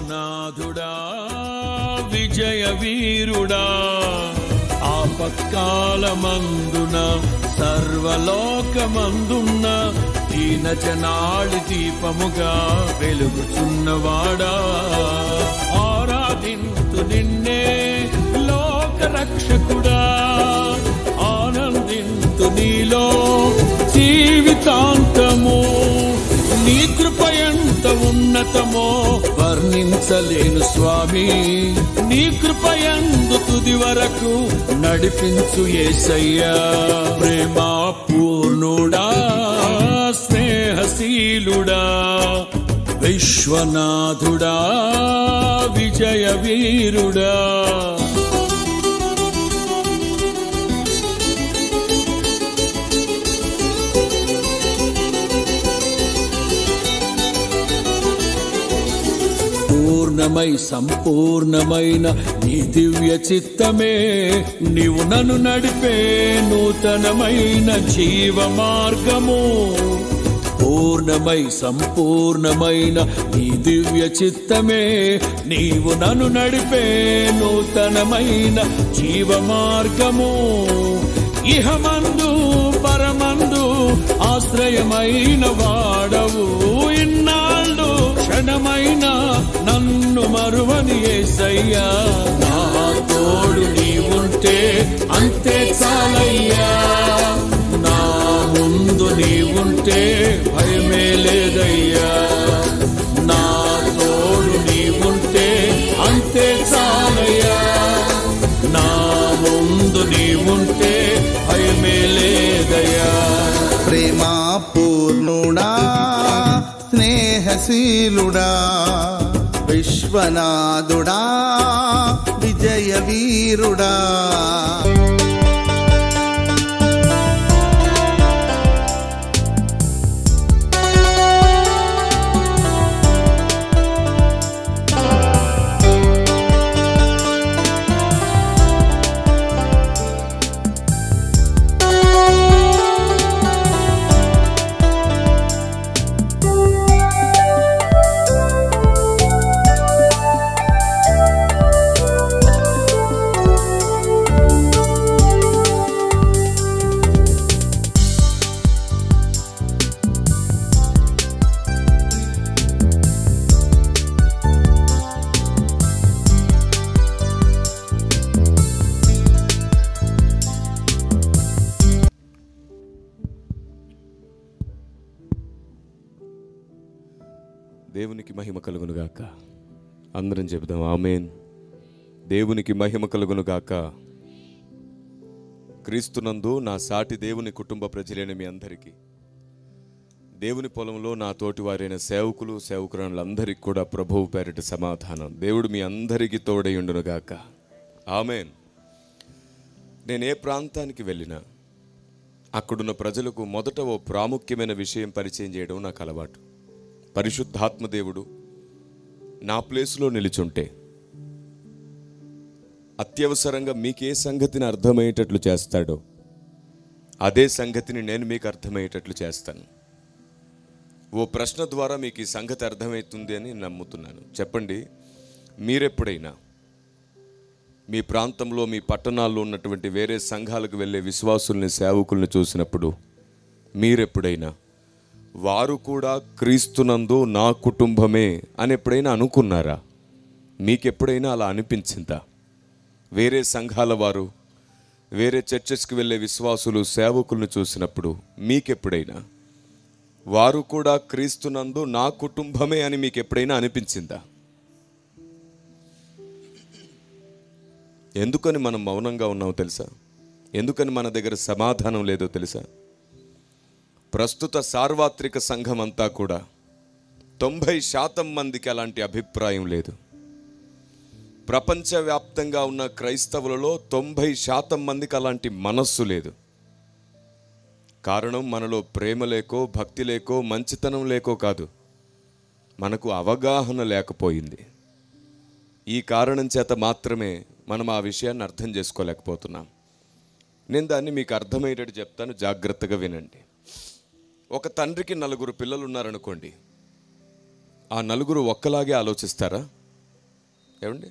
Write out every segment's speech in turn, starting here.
విశ్వనాథుడా విజయ వీరుడా ఆపత్కాలమందున సర్వలోకమందున్న దీన జనాళి దీపముగా వెలుగుచున్నవాడా ఆరాధింతు నిన్నే లోక రక్షకుడా ఆనందింతు నీలో జీవితాంతము నీ కృప ఎంత ఉన్నతమో వర్ణించలేను స్వామి నీ కృప యందు తుది వరకు నడిపించు యేసయ్యా ప్రేమ పూర్ణుడా స్నేహశీలుడా విశ్వనాథుడా విజయ వీరుడా పూర్ణమై సంపూర్ణమైన నీ దివ్య చిత్తమే నీవు నన్ను నడిపే నూతనమైన జీవ మార్గము పూర్ణమై సంపూర్ణమైన నీ దివ్య చిత్తమే నీవు నన్ను నడిపే నూతనమైన జీవ మార్గము ఇహమందు పరమందు ఆశ్రయమైన వాడవు ఇన్నాళ్ళు క్షణమైన నన్ను మరువని యేసయ్యా నా తోడు నీవుంటే అంతే చాలయ్యా నా ముందు నీవుంటే భయమే లేదయ్యా నా తోడు నీవుంటే అంతే చాలయ్యా నా ముందు నీవుంటే భయమే లేదయ్యా ప్రేమ పూర్ణుడా స్నేహశీలుడా విశ్వనాథుడా విజయ వీరుడా దేవునికి మహిమ కలుగునుగాక. అందరం చెబుదాం ఆమేన్. దేవునికి మహిమ కలుగునుగాక. క్రీస్తునందు నా సాటి దేవుని కుటుంబ ప్రజలైన మీ అందరికీ, దేవుని పొలంలో నా తోటి వారైన సేవకులు సేవకురాళ్ళందరికీ కూడా ప్రభువు పేరిట సమాధానం. దేవుడు మీ అందరికీ తోడై ఉండునుగాక. ఆమేన్. నేను ఏ ప్రాంతానికి వెళ్ళినా అక్కడున్న ప్రజలకు మొదట ఓ ప్రాముఖ్యమైన విషయం పరిచయం చేయడం నాకు అలవాటు. పరిశుద్ధాత్మదేవుడు నా ప్లేస్లో నిలుచుంటే అత్యవసరంగా మీకే సంగతిని అర్థమయ్యేటట్లు చేస్తాడో అదే సంగతిని నేను మీకు అర్థమయ్యేటట్లు చేస్తాను. ఓ ప్రశ్న ద్వారా మీకు ఈ సంగతి అర్థమవుతుంది అని నమ్ముతున్నాను. చెప్పండి, మీరెప్పుడైనా మీ ప్రాంతంలో మీ పట్టణాల్లో ఉన్నటువంటి వేరే సంఘాలకు వెళ్ళే విశ్వాసుల్ని సేవకుల్ని చూసినప్పుడు మీరెప్పుడైనా వారు కూడా క్రీస్తునందు నా కుటుంబమే అని ఎప్పుడైనా అనుకున్నారా? మీకెప్పుడైనా అలా అనిపించిందా? వేరే సంఘాల వారు, వేరే చర్చెస్కి వెళ్ళే విశ్వాసులు సేవకులను చూసినప్పుడు మీకెప్పుడైనా వారు కూడా క్రీస్తునందు నా కుటుంబమే అని మీకు ఎప్పుడైనా అనిపించిందా? ఎందుకని మనం మౌనంగా ఉన్నామో తెలుసా? ఎందుకని మన దగ్గర సమాధానం లేదో తెలుసా? ప్రస్తుత సార్వత్రిక సంఘం అంతా కూడా 90% మందికి అలాంటి అభిప్రాయం లేదు. ప్రపంచవ్యాప్తంగా ఉన్న క్రైస్తవులలో 90% మందికి అలాంటి మనస్సు లేదు. కారణం మనలో ప్రేమ లేకో, భక్తి లేకో, మంచితనం లేకో కాదు, మనకు అవగాహన లేకపోయింది. ఈ కారణం చేత మాత్రమే మనం ఆ విషయాన్ని అర్థం చేసుకోలేకపోతున్నాం. నేను దాన్ని మీకు అర్థమయ్యేటట్టు చెప్తాను, జాగ్రత్తగా వినండి. ఒక తండ్రికి 4 పిల్లలు ఉన్నారనుకోండి. ఆ 4 ఒక్కలాగే ఆలోచిస్తారా? ఏమండి?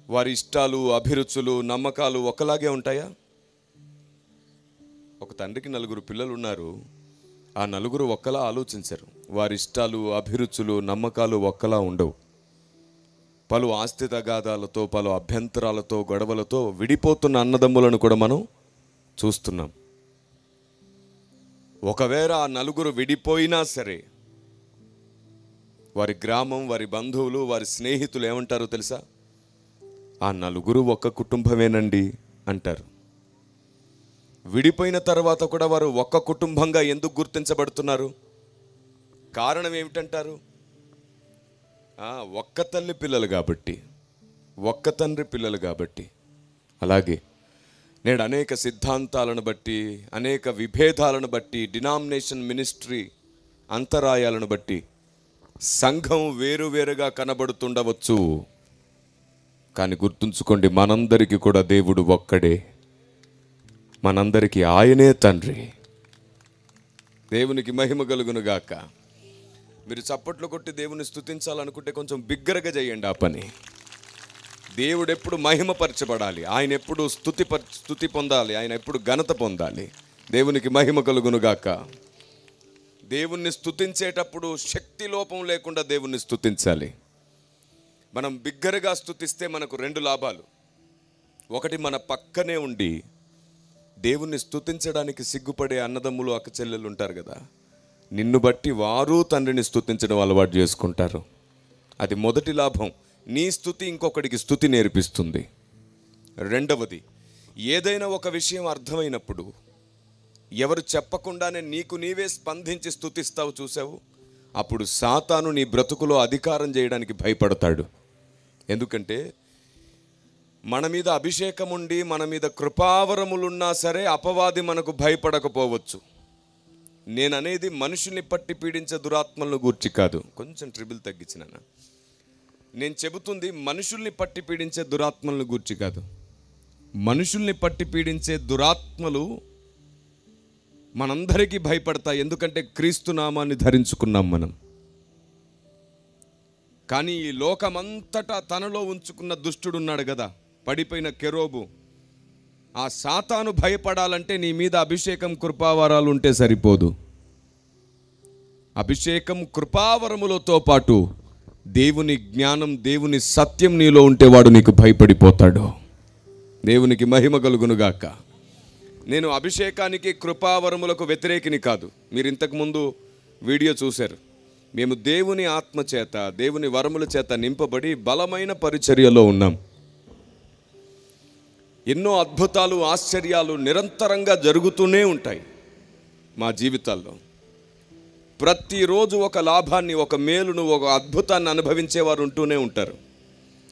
వారి ఇష్టాలు, అభిరుచులు, నమ్మకాలు ఒకలాగే ఉంటాయా? ఒక తండ్రికి 4 పిల్లలు ఉన్నారు. ఆ 4 ఒక్కలా ఆలోచించరు. వారి ఇష్టాలు, అభిరుచులు, నమ్మకాలు ఒక్కలా ఉండవు. పలు ఆస్తి తగాదాలతో, పలు అభ్యంతరాలతో, గొడవలతో విడిపోతున్న అన్నదమ్ములను కూడా మనం చూస్తున్నాం. ఒకవేళ ఆ 4 విడిపోయినా సరే వారి గ్రామం, వారి బంధువులు, వారి స్నేహితులు ఏమంటారో తెలుసా? ఆ 4 ఒక్క కుటుంబమేనండి అంటారు. విడిపోయిన తర్వాత కూడా వారు ఒక్క కుటుంబంగా ఎందుకు గుర్తించబడుతున్నారు? కారణం ఏమిటంటారు? ఒక్క తల్లి పిల్లలు కాబట్టి, ఒక్క తండ్రి పిల్లలు కాబట్టి. అలాగే నేడు అనేక సిద్ధాంతాలను బట్టి, అనేక విభేదాలను బట్టి, డినామినేషన్ మినిస్ట్రీ అంతరాయాలను బట్టి సంఘం వేరువేరుగా కనబడుతుండవచ్చు. కానీ గుర్తుంచుకోండి, మనందరికీ కూడా దేవుడు ఒక్కడే. మనందరికీ ఆయనే తండ్రి. దేవునికి మహిమ కలుగునుగాక. మీరు చప్పట్లు కొట్టి దేవుని స్తుతించాలనుకుంటే కొంచెం బిగ్గరగా చేయండి ఆ పని. దేవుడు ఎప్పుడు మహిమపరచబడాలి, ఆయన ఎప్పుడు స్తుతి పొందాలి, ఆయన ఎప్పుడు ఘనత పొందాలి. దేవునికి మహిమ కలుగునుగాక. దేవుణ్ణి స్తుతించేటప్పుడు శక్తి లోపం లేకుండా దేవుణ్ణి స్తుతించాలి. మనం బిగ్గరగా స్తుతిస్తే మనకు 2 లాభాలు. ఒకటి, మన పక్కనే ఉండి దేవుణ్ణి స్తుతించడానికి సిగ్గుపడే అన్నదమ్ములు, అక్క చెల్లెలు ఉంటారు కదా, నిన్ను బట్టి వారు తండ్రిని స్తుతించడం అలవాటు చేసుకుంటారు. అది మొదటి లాభం. నీ స్తుతి ఇంకొకడికి స్తుతి నేర్పిస్తుంది. రెండవది, ఏదైనా ఒక విషయం అర్థమైనప్పుడు ఎవరు చెప్పకుండానే నీకు నీవే స్పందించి స్తుతిస్తావు చూసావు, అప్పుడు సాతాను నీ బ్రతుకులో అధికారం చేయడానికి భయపడతాడు. ఎందుకంటే మన మీద అభిషేకం ఉండి, మన మీద కృపావరములున్నా సరే అపవాది మనకు భయపడకపోవచ్చు. నేననేది మనుషుల్ని పట్టి పీడించే దురాత్మలను గూర్చి కాదు. కొంచెం ట్రిబుల్ తగ్గించిన నేను చెబుతుంది మనుషుల్ని పట్టి పీడించే దురాత్మలను గూర్చి కాదు. మనుషుల్ని పట్టి పీడించే దురాత్మలు మనందరికీ భయపడతాయి. ఎందుకంటే క్రీస్తు నామాన్ని ధరించుకున్నాం మనం. కానీ ఈ లోకమంతటా తనలో ఉంచుకున్న దుష్టుడు ఉన్నాడు కదా, పడిపోయిన కెరోబు. ఆ సాతాను భయపడాలంటే నీ మీద అభిషేకం, కృపావరాలు ఉంటే సరిపోదు. అభిషేకం, కృపావరములతో పాటు దేవుని జ్ఞానం, దేవుని సత్యం నీలో ఉంటే వాడు నీకు భయపడిపోతాడు. దేవునికి మహిమ కలుగునుగాక. నేను అభిషేకానికి, కృపావరములకు వ్యతిరేకిని కాదు. మీరు ఇంతకుముందు వీడియో చూశారు. మేము దేవుని ఆత్మ చేత, దేవుని వరముల చేత నింపబడి బలమైన పరిచర్యలో ఉన్నాం. ఎన్నో అద్భుతాలు, ఆశ్చర్యాలు నిరంతరంగా జరుగుతూనే ఉంటాయి మా జీవితాల్లో. ప్రతిరోజు ఒక లాభాన్ని, ఒక మేలును, ఒక అద్భుతాన్ని అనుభవించేవారు ఉంటూనే ఉంటారు.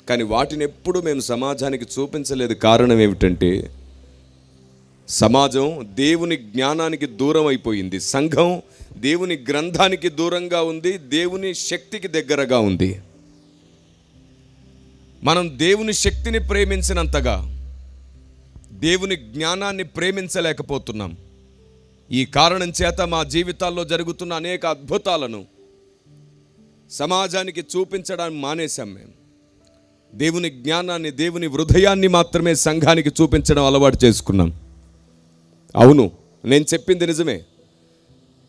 కానీ వాటిని ఎప్పుడు మేము సమాజానికి చూపించలేదు. కారణం ఏమిటంటే సమాజం దేవుని జ్ఞానానికి దూరం అయిపోయింది. సంఘం దేవుని గ్రంథానికి దూరంగా ఉంది, దేవుని శక్తికి దగ్గరగా ఉంది. మనం దేవుని శక్తిని ప్రేమించినంతగా దేవుని జ్ఞానాన్ని ప్రేమించలేకపోతున్నాం. ఈ కారణం చేత మా జీవితాల్లో జరుగుతున్న అనేక అద్భుతాలను సమాజానికి చూపించడానికి మానేశాం. మేము దేవుని జ్ఞానాన్ని, దేవుని హృదయాన్ని మాత్రమే సంఘానికి చూపించడం అలవాటు చేసుకున్నాం. అవును, నేను చెప్పింది నిజమే.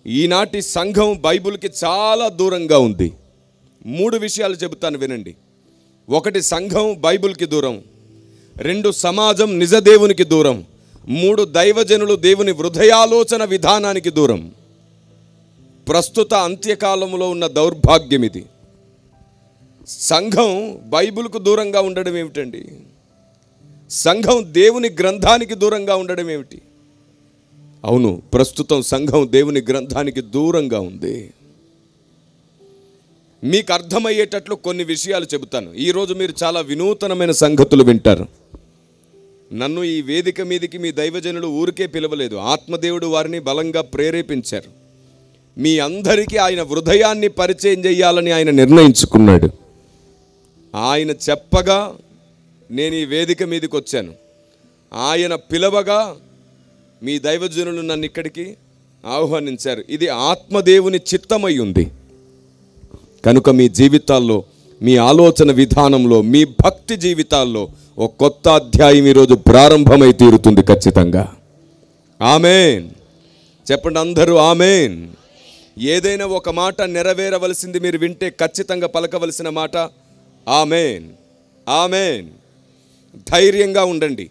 ఈనాటి సంఘం బైబిల్కి చాలా దూరంగా ఉంది. 3 విషయాలు చెబుతాను వినండి. 1, సంఘం బైబిల్కి దూరం. 2, సమాజం నిజ దేవునికి దూరం. 3, దైవజనులు దేవుని హృదయాలోచన విధానానికి దూరం. ప్రస్తుత అంత్యకాలంలో ఉన్న దౌర్భాగ్యం ఇది. సంఘం బైబిల్కు దూరంగా ఉండడం ఏమిటండి? సంఘం దేవుని గ్రంథానికి దూరంగా ఉండడం ఏమిటి? అవును, ప్రస్తుతం సంఘం దేవుని గ్రంథానికి దూరంగా ఉంది. మీకు అర్థమయ్యేటట్లు కొన్ని విషయాలు చెబుతాను. ఈరోజు మీరు చాలా వినూతనమైన సంగతులు వింటారు. నన్ను ఈ వేదిక మీదకి మీ దైవజనులు ఊరికే పిలవలేదు. ఆత్మదేవుడు వారిని బలంగా ప్రేరేపించారు. మీ అందరికీ ఆయన హృదయాన్ని పరిచయం చేయాలని ఆయన నిర్ణయించుకున్నాడు. ఆయన చెప్పగా నేను ఈ వేదిక మీదకి వచ్చాను. ఆయన పిలవగా మీ దైవజనులు నన్ను ఇక్కడికి ఆహ్వానించారు. ఇది ఆత్మదేవుని చిత్తమై ఉంది. కనుక మీ జీవితాల్లో మీ ఆలోచన విధానంలో, మీ భక్తి జీవితాల్లో ఒక కొత్త అధ్యాయం ఈరోజు ప్రారంభమై తీరుతుంది ఖచ్చితంగా. ఆమేన్ చెప్పండి అందరూ, ఆమేన్. ఏదైనా ఒక మాట నెరవేరవలసింది మీరు వింటే ఖచ్చితంగా పలకవలసిన మాట ఆమేన్, ఆమేన్. ధైర్యంగా ఉండండి.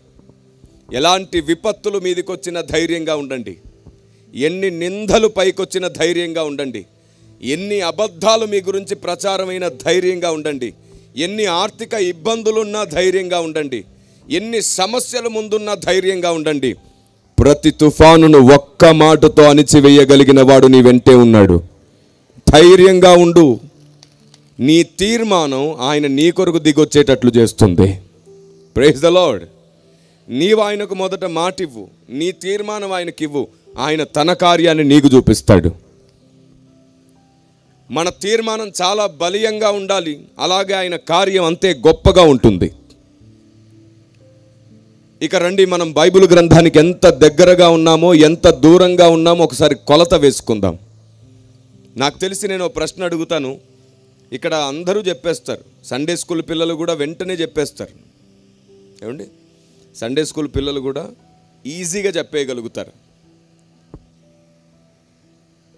ఎలాంటి విపత్తులు మీదికొచ్చిన ధైర్యంగా ఉండండి. ఎన్ని నిందలు పైకొచ్చిన ధైర్యంగా ఉండండి. ఎన్ని అబద్ధాలు మీ గురించి ప్రచారమైన ధైర్యంగా ఉండండి. ఎన్ని ఆర్థిక ఇబ్బందులున్నా ధైర్యంగా ఉండండి. ఎన్ని సమస్యలు ముందున్నా ధైర్యంగా ఉండండి. ప్రతి తుఫానును ఒక్క మాటతో అణిచివేయగలిగిన వాడు నీ వెంటే ఉన్నాడు. ధైర్యంగా ఉండు. నీ తీర్మానం ఆయన నీ కొరకు దిగొచ్చేటట్లు చేస్తుంది. Praise the Lord. నీవు ఆయనకు మొదట మాట ఇవ్వు, నీ తీర్మానం ఆయనకి ఇవ్వు, ఆయన తన కార్యాన్ని నీకు చూపిస్తాడు. మన తీర్మానం చాలా బలీయంగా ఉండాలి, అలాగే ఆయన కార్యం అంతే గొప్పగా ఉంటుంది. ఇక రండి, మనం బైబిల్ గ్రంథానికి ఎంత దగ్గరగా ఉన్నామో ఎంత దూరంగా ఉన్నామో ఒకసారి కొలత వేసుకుందాం. నాకు తెలిసి నేను ఒక ప్రశ్న అడుగుతాను, ఇక్కడ అందరూ చెప్పేస్తారు. సండే స్కూల్ పిల్లలు కూడా వెంటనే చెప్పేస్తారు. ఏమండి, సండే స్కూల్ పిల్లలు కూడా ఈజీగా చెప్పేయగలుగుతారు.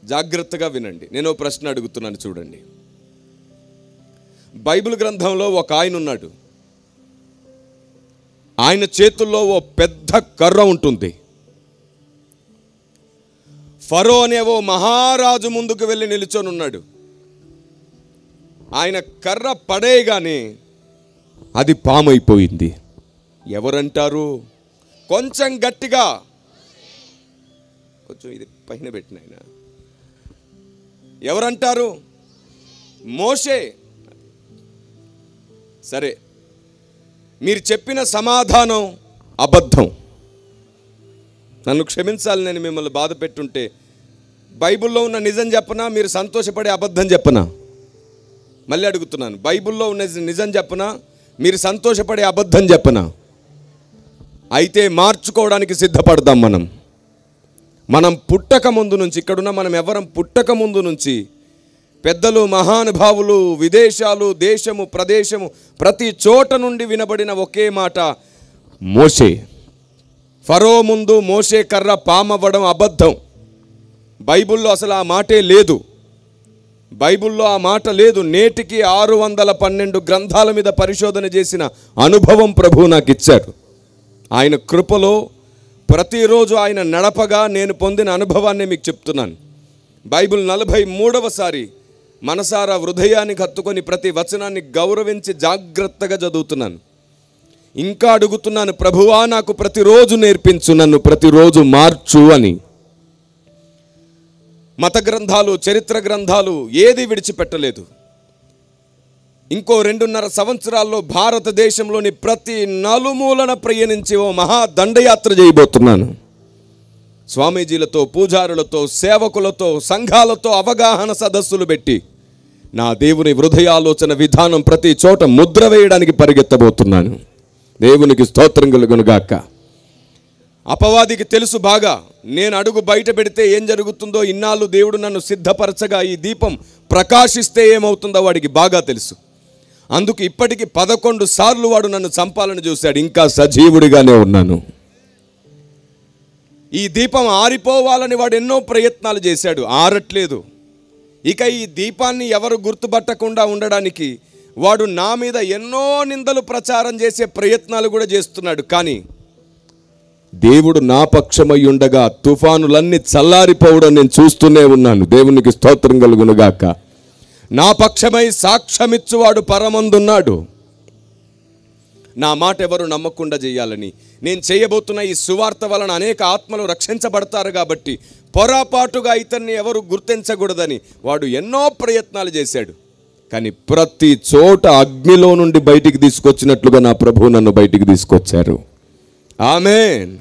జాగ్రత్తగా వినండి, నేను ఒక ప్రశ్న అడుగుతున్నాను చూడండి. బైబిల్ గ్రంథంలో ఒక ఆయన ఉన్నాడు. ఆయన చేతుల్లో ఓ పెద్ద కర్ర ఉంటుంది. ఫరో అనే ఓ మహారాజు ముందుకు వెళ్ళి నిలుచొని ఉన్నాడు. ఆయన కర్ర పడేయగానే అది పామైపోయింది. ఎవరంటారు? కొంచెం గట్టిగా, కొంచెం ఇది పైన పెట్టిన ఆయన ఎవరంటారు? మోషే. సరే, మీరు చెప్పిన సమాధానం అబద్ధం. నన్ను క్షమించాలి, నేను మిమ్మల్ని బాధ పెట్టుంటే. బైబిల్లో ఉన్న నిజం చెప్పనా, మీరు సంతోషపడే అబద్ధం చెప్పనా? మళ్ళీ అడుగుతున్నాను, బైబిల్లో ఉన్న నిజం చెప్పనా, మీరు సంతోషపడే అబద్ధం చెప్పనా? అయితే మార్చుకోవడానికి సిద్ధపడదాం. మనం పుట్టక ముందు నుంచి, ఇక్కడున్న మనం ఎవరం పుట్టక ముందు నుంచి పెద్దలు, మహానుభావులు, విదేశాలు, దేశము, ప్రదేశము, ప్రతి చోట నుండి వినబడిన ఒకే మాట మోషే. ఫరో ముందు మోషే కర్ర పామవ్వడం అబద్ధం. బైబిల్లో అసలు ఆ మాటే లేదు. బైబిల్లో ఆ మాట లేదు. నేటికి 612 గ్రంథాల మీద పరిశోధన చేసిన అనుభవం ప్రభువు నాకు ఇచ్చారు. ఆయన కృపలో ప్రతిరోజు ఆయన నడపగా నేను పొందిన అనుభవాన్ని మీకు చెప్తున్నాను. బైబిల్ 43వసారి మనసారా హృదయానికి హత్తుకొని ప్రతి వచనాన్ని గౌరవించి జాగ్రత్తగా చదువుతున్నాను. ఇంకా అడుగుతున్నాను, ప్రభువా నాకు ప్రతిరోజు నేర్పించు, నన్ను ప్రతిరోజు మార్చు అని. మత గ్రంథాలు, చరిత్ర గ్రంథాలు ఏది విడిచిపెట్టలేదు. ఇంకో 2.5 సంవత్సరాల్లో భారతదేశంలోని ప్రతి నలుమూలన ప్రయాణించి ఓ మహా దండయాత్ర చేయబోతున్నాను. స్వామీజీలతో, పూజారులతో, సేవకులతో, సంఘాలతో అవగాహన సదస్సులు పెట్టి నా దేవుని హృదయాలోచన విధానం ప్రతి చోట ముద్ర వేయడానికి పరిగెత్తబోతున్నాను. దేవునికి స్తోత్రం కలుగునుగాక. అపవాదికి తెలుసు బాగా, నేను అడుగు బయట పెడితే ఏం జరుగుతుందో. ఇన్నాళ్ళు దేవుడు నన్ను సిద్ధపరచగా ఈ దీపం ప్రకాశిస్తే ఏమవుతుందో వాడికి బాగా తెలుసు. అందుకు ఇప్పటికి 11 సార్లు వాడు నన్ను చంపాలని చూశాడు. ఇంకా సజీవుడిగానే ఉన్నాను. ఈ దీపం ఆరిపోవాలని వాడు ఎన్నో ప్రయత్నాలు చేశాడు, ఆరట్లేదు. ఇక ఈ దీపాన్ని ఎవరు గుర్తుపట్టకుండా ఉండడానికి వాడు నా మీద ఎన్నో నిందలు ప్రచారం చేసే ప్రయత్నాలు కూడా చేస్తున్నాడు. కానీ దేవుడు నా పక్షమై ఉండగా తుఫానులన్నీ చల్లారిపోవడం నేను చూస్తూనే ఉన్నాను. దేవునికి స్తోత్రం కలుగునుగాక. నా పక్షమై సాక్ష్యమిచ్చువాడు పరమందున్నాడు. నా మాట ఎవరు నమ్మకుండా చేయాలని, నేను చేయబోతున్న ఈ సువార్త వలన అనేక ఆత్మలు రక్షించబడతారు కాబట్టి పొరపాటుగా ఇతన్ని ఎవరు గుర్తించకూడదని వాడు ఎన్నో ప్రయత్నాలు చేశాడు. కానీ ప్రతి చోట అగ్నిలో నుండి బయటికి తీసుకొచ్చినట్లుగా నా ప్రభువు నన్ను బయటికి తీసుకొచ్చారు. ఆమేన్.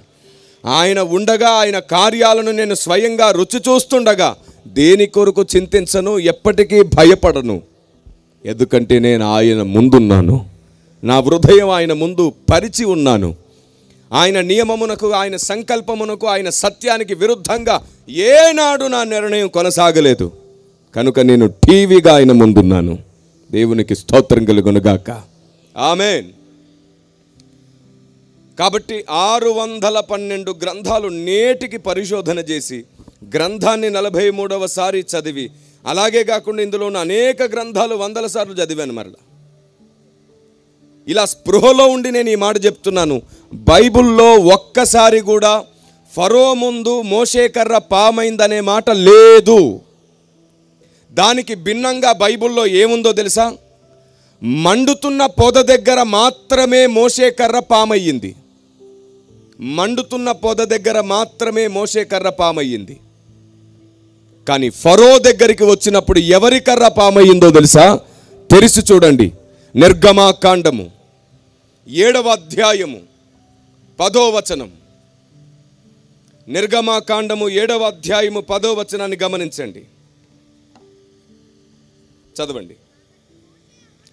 ఆయన ఉండగా, ఆయన కార్యాలను నేను స్వయంగా రుచి చూస్తుండగా దేని కొరకు చింతించను, ఎప్పటికీ భయపడను. ఎందుకంటే నేను ఆయన ముందున్నాను. నా హృదయం ఆయన ముందు పరిచి ఉన్నాను. ఆయన నియమమునకు, ఆయన సంకల్పమునకు, ఆయన సత్యానికి విరుద్ధంగా ఏనాడు నా నిర్ణయం కొనసాగలేదు. కనుక నేను టీవీగా ఆయన ముందున్నాను. దేవునికి స్తోత్రం కలుగునుగాక. ఆమేన్. కాబట్టి 612 గ్రంథాలు నేటికి పరిశోధన చేసి గ్రంథాన్ని 43వ సారి చదివి, అలాగే కాకుండా ఇందులో ఉన్న అనేక గ్రంథాలు 100 సార్లు చదివాను. మరలా ఇలా స్పృహలో ఉండి నేను ఈ మాట చెప్తున్నాను. బైబిల్లో ఒక్కసారి కూడా ఫరో ముందు మోషే కర్ర పామైందనే మాట లేదు. దానికి భిన్నంగా బైబిల్లో ఏముందో తెలుసా? మండుతున్న పొద దగ్గర మాత్రమే మోషే కర్ర పామయ్యింది. మండుతున్న పొద దగ్గర మాత్రమే మోషే కర్ర పామయ్యింది. కానీ ఫరో దగ్గరికి వచ్చినప్పుడు ఎవరి కర్ర పామయ్యిందో తెలుసా? తెరిచి చూడండి. నిర్గమాకాండము 7వ అధ్యాయము 10వ వచనం. నిర్గమాకాండము 7వ అధ్యాయము 10వ వచనాన్ని గమనించండి, చదవండి.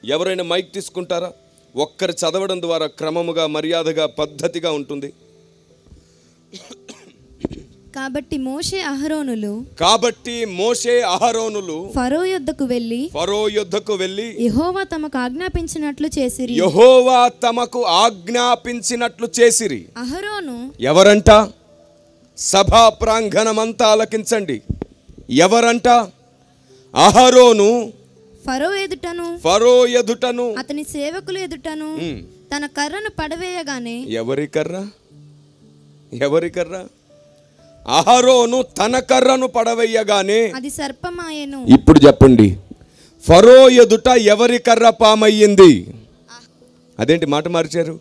ఎవరైనా మైక్ తీసుకుంటారా? ఒక్కరు చదవడం ద్వారా క్రమముగా, మర్యాదగా, పద్ధతిగా ఉంటుంది. కాబట్టి మోషే అహరోనులు ఫరో యొద్దకు వెళ్ళి యెహోవా తమకు ఆజ్ఞాపించినట్లు చేసిరి. అహరోను ఎవరంట? సభా ప్రాంగణమంతా ఆలకించండి. ఎవరంట? అహరోను ఫరో ఎదుటను అతని సేవకుల ఎదుటను తన కర్రను పడవేయగానే. ఎవరి కర్ర? అహరోను తన కర్రను పడవేయగానే అది సర్పమాయెను. ఇప్పుడు చెప్పండి, ఫరో ఎదుట ఎవరి కర్ర పామయ్యింది? అదేంటి మాట మార్చారు?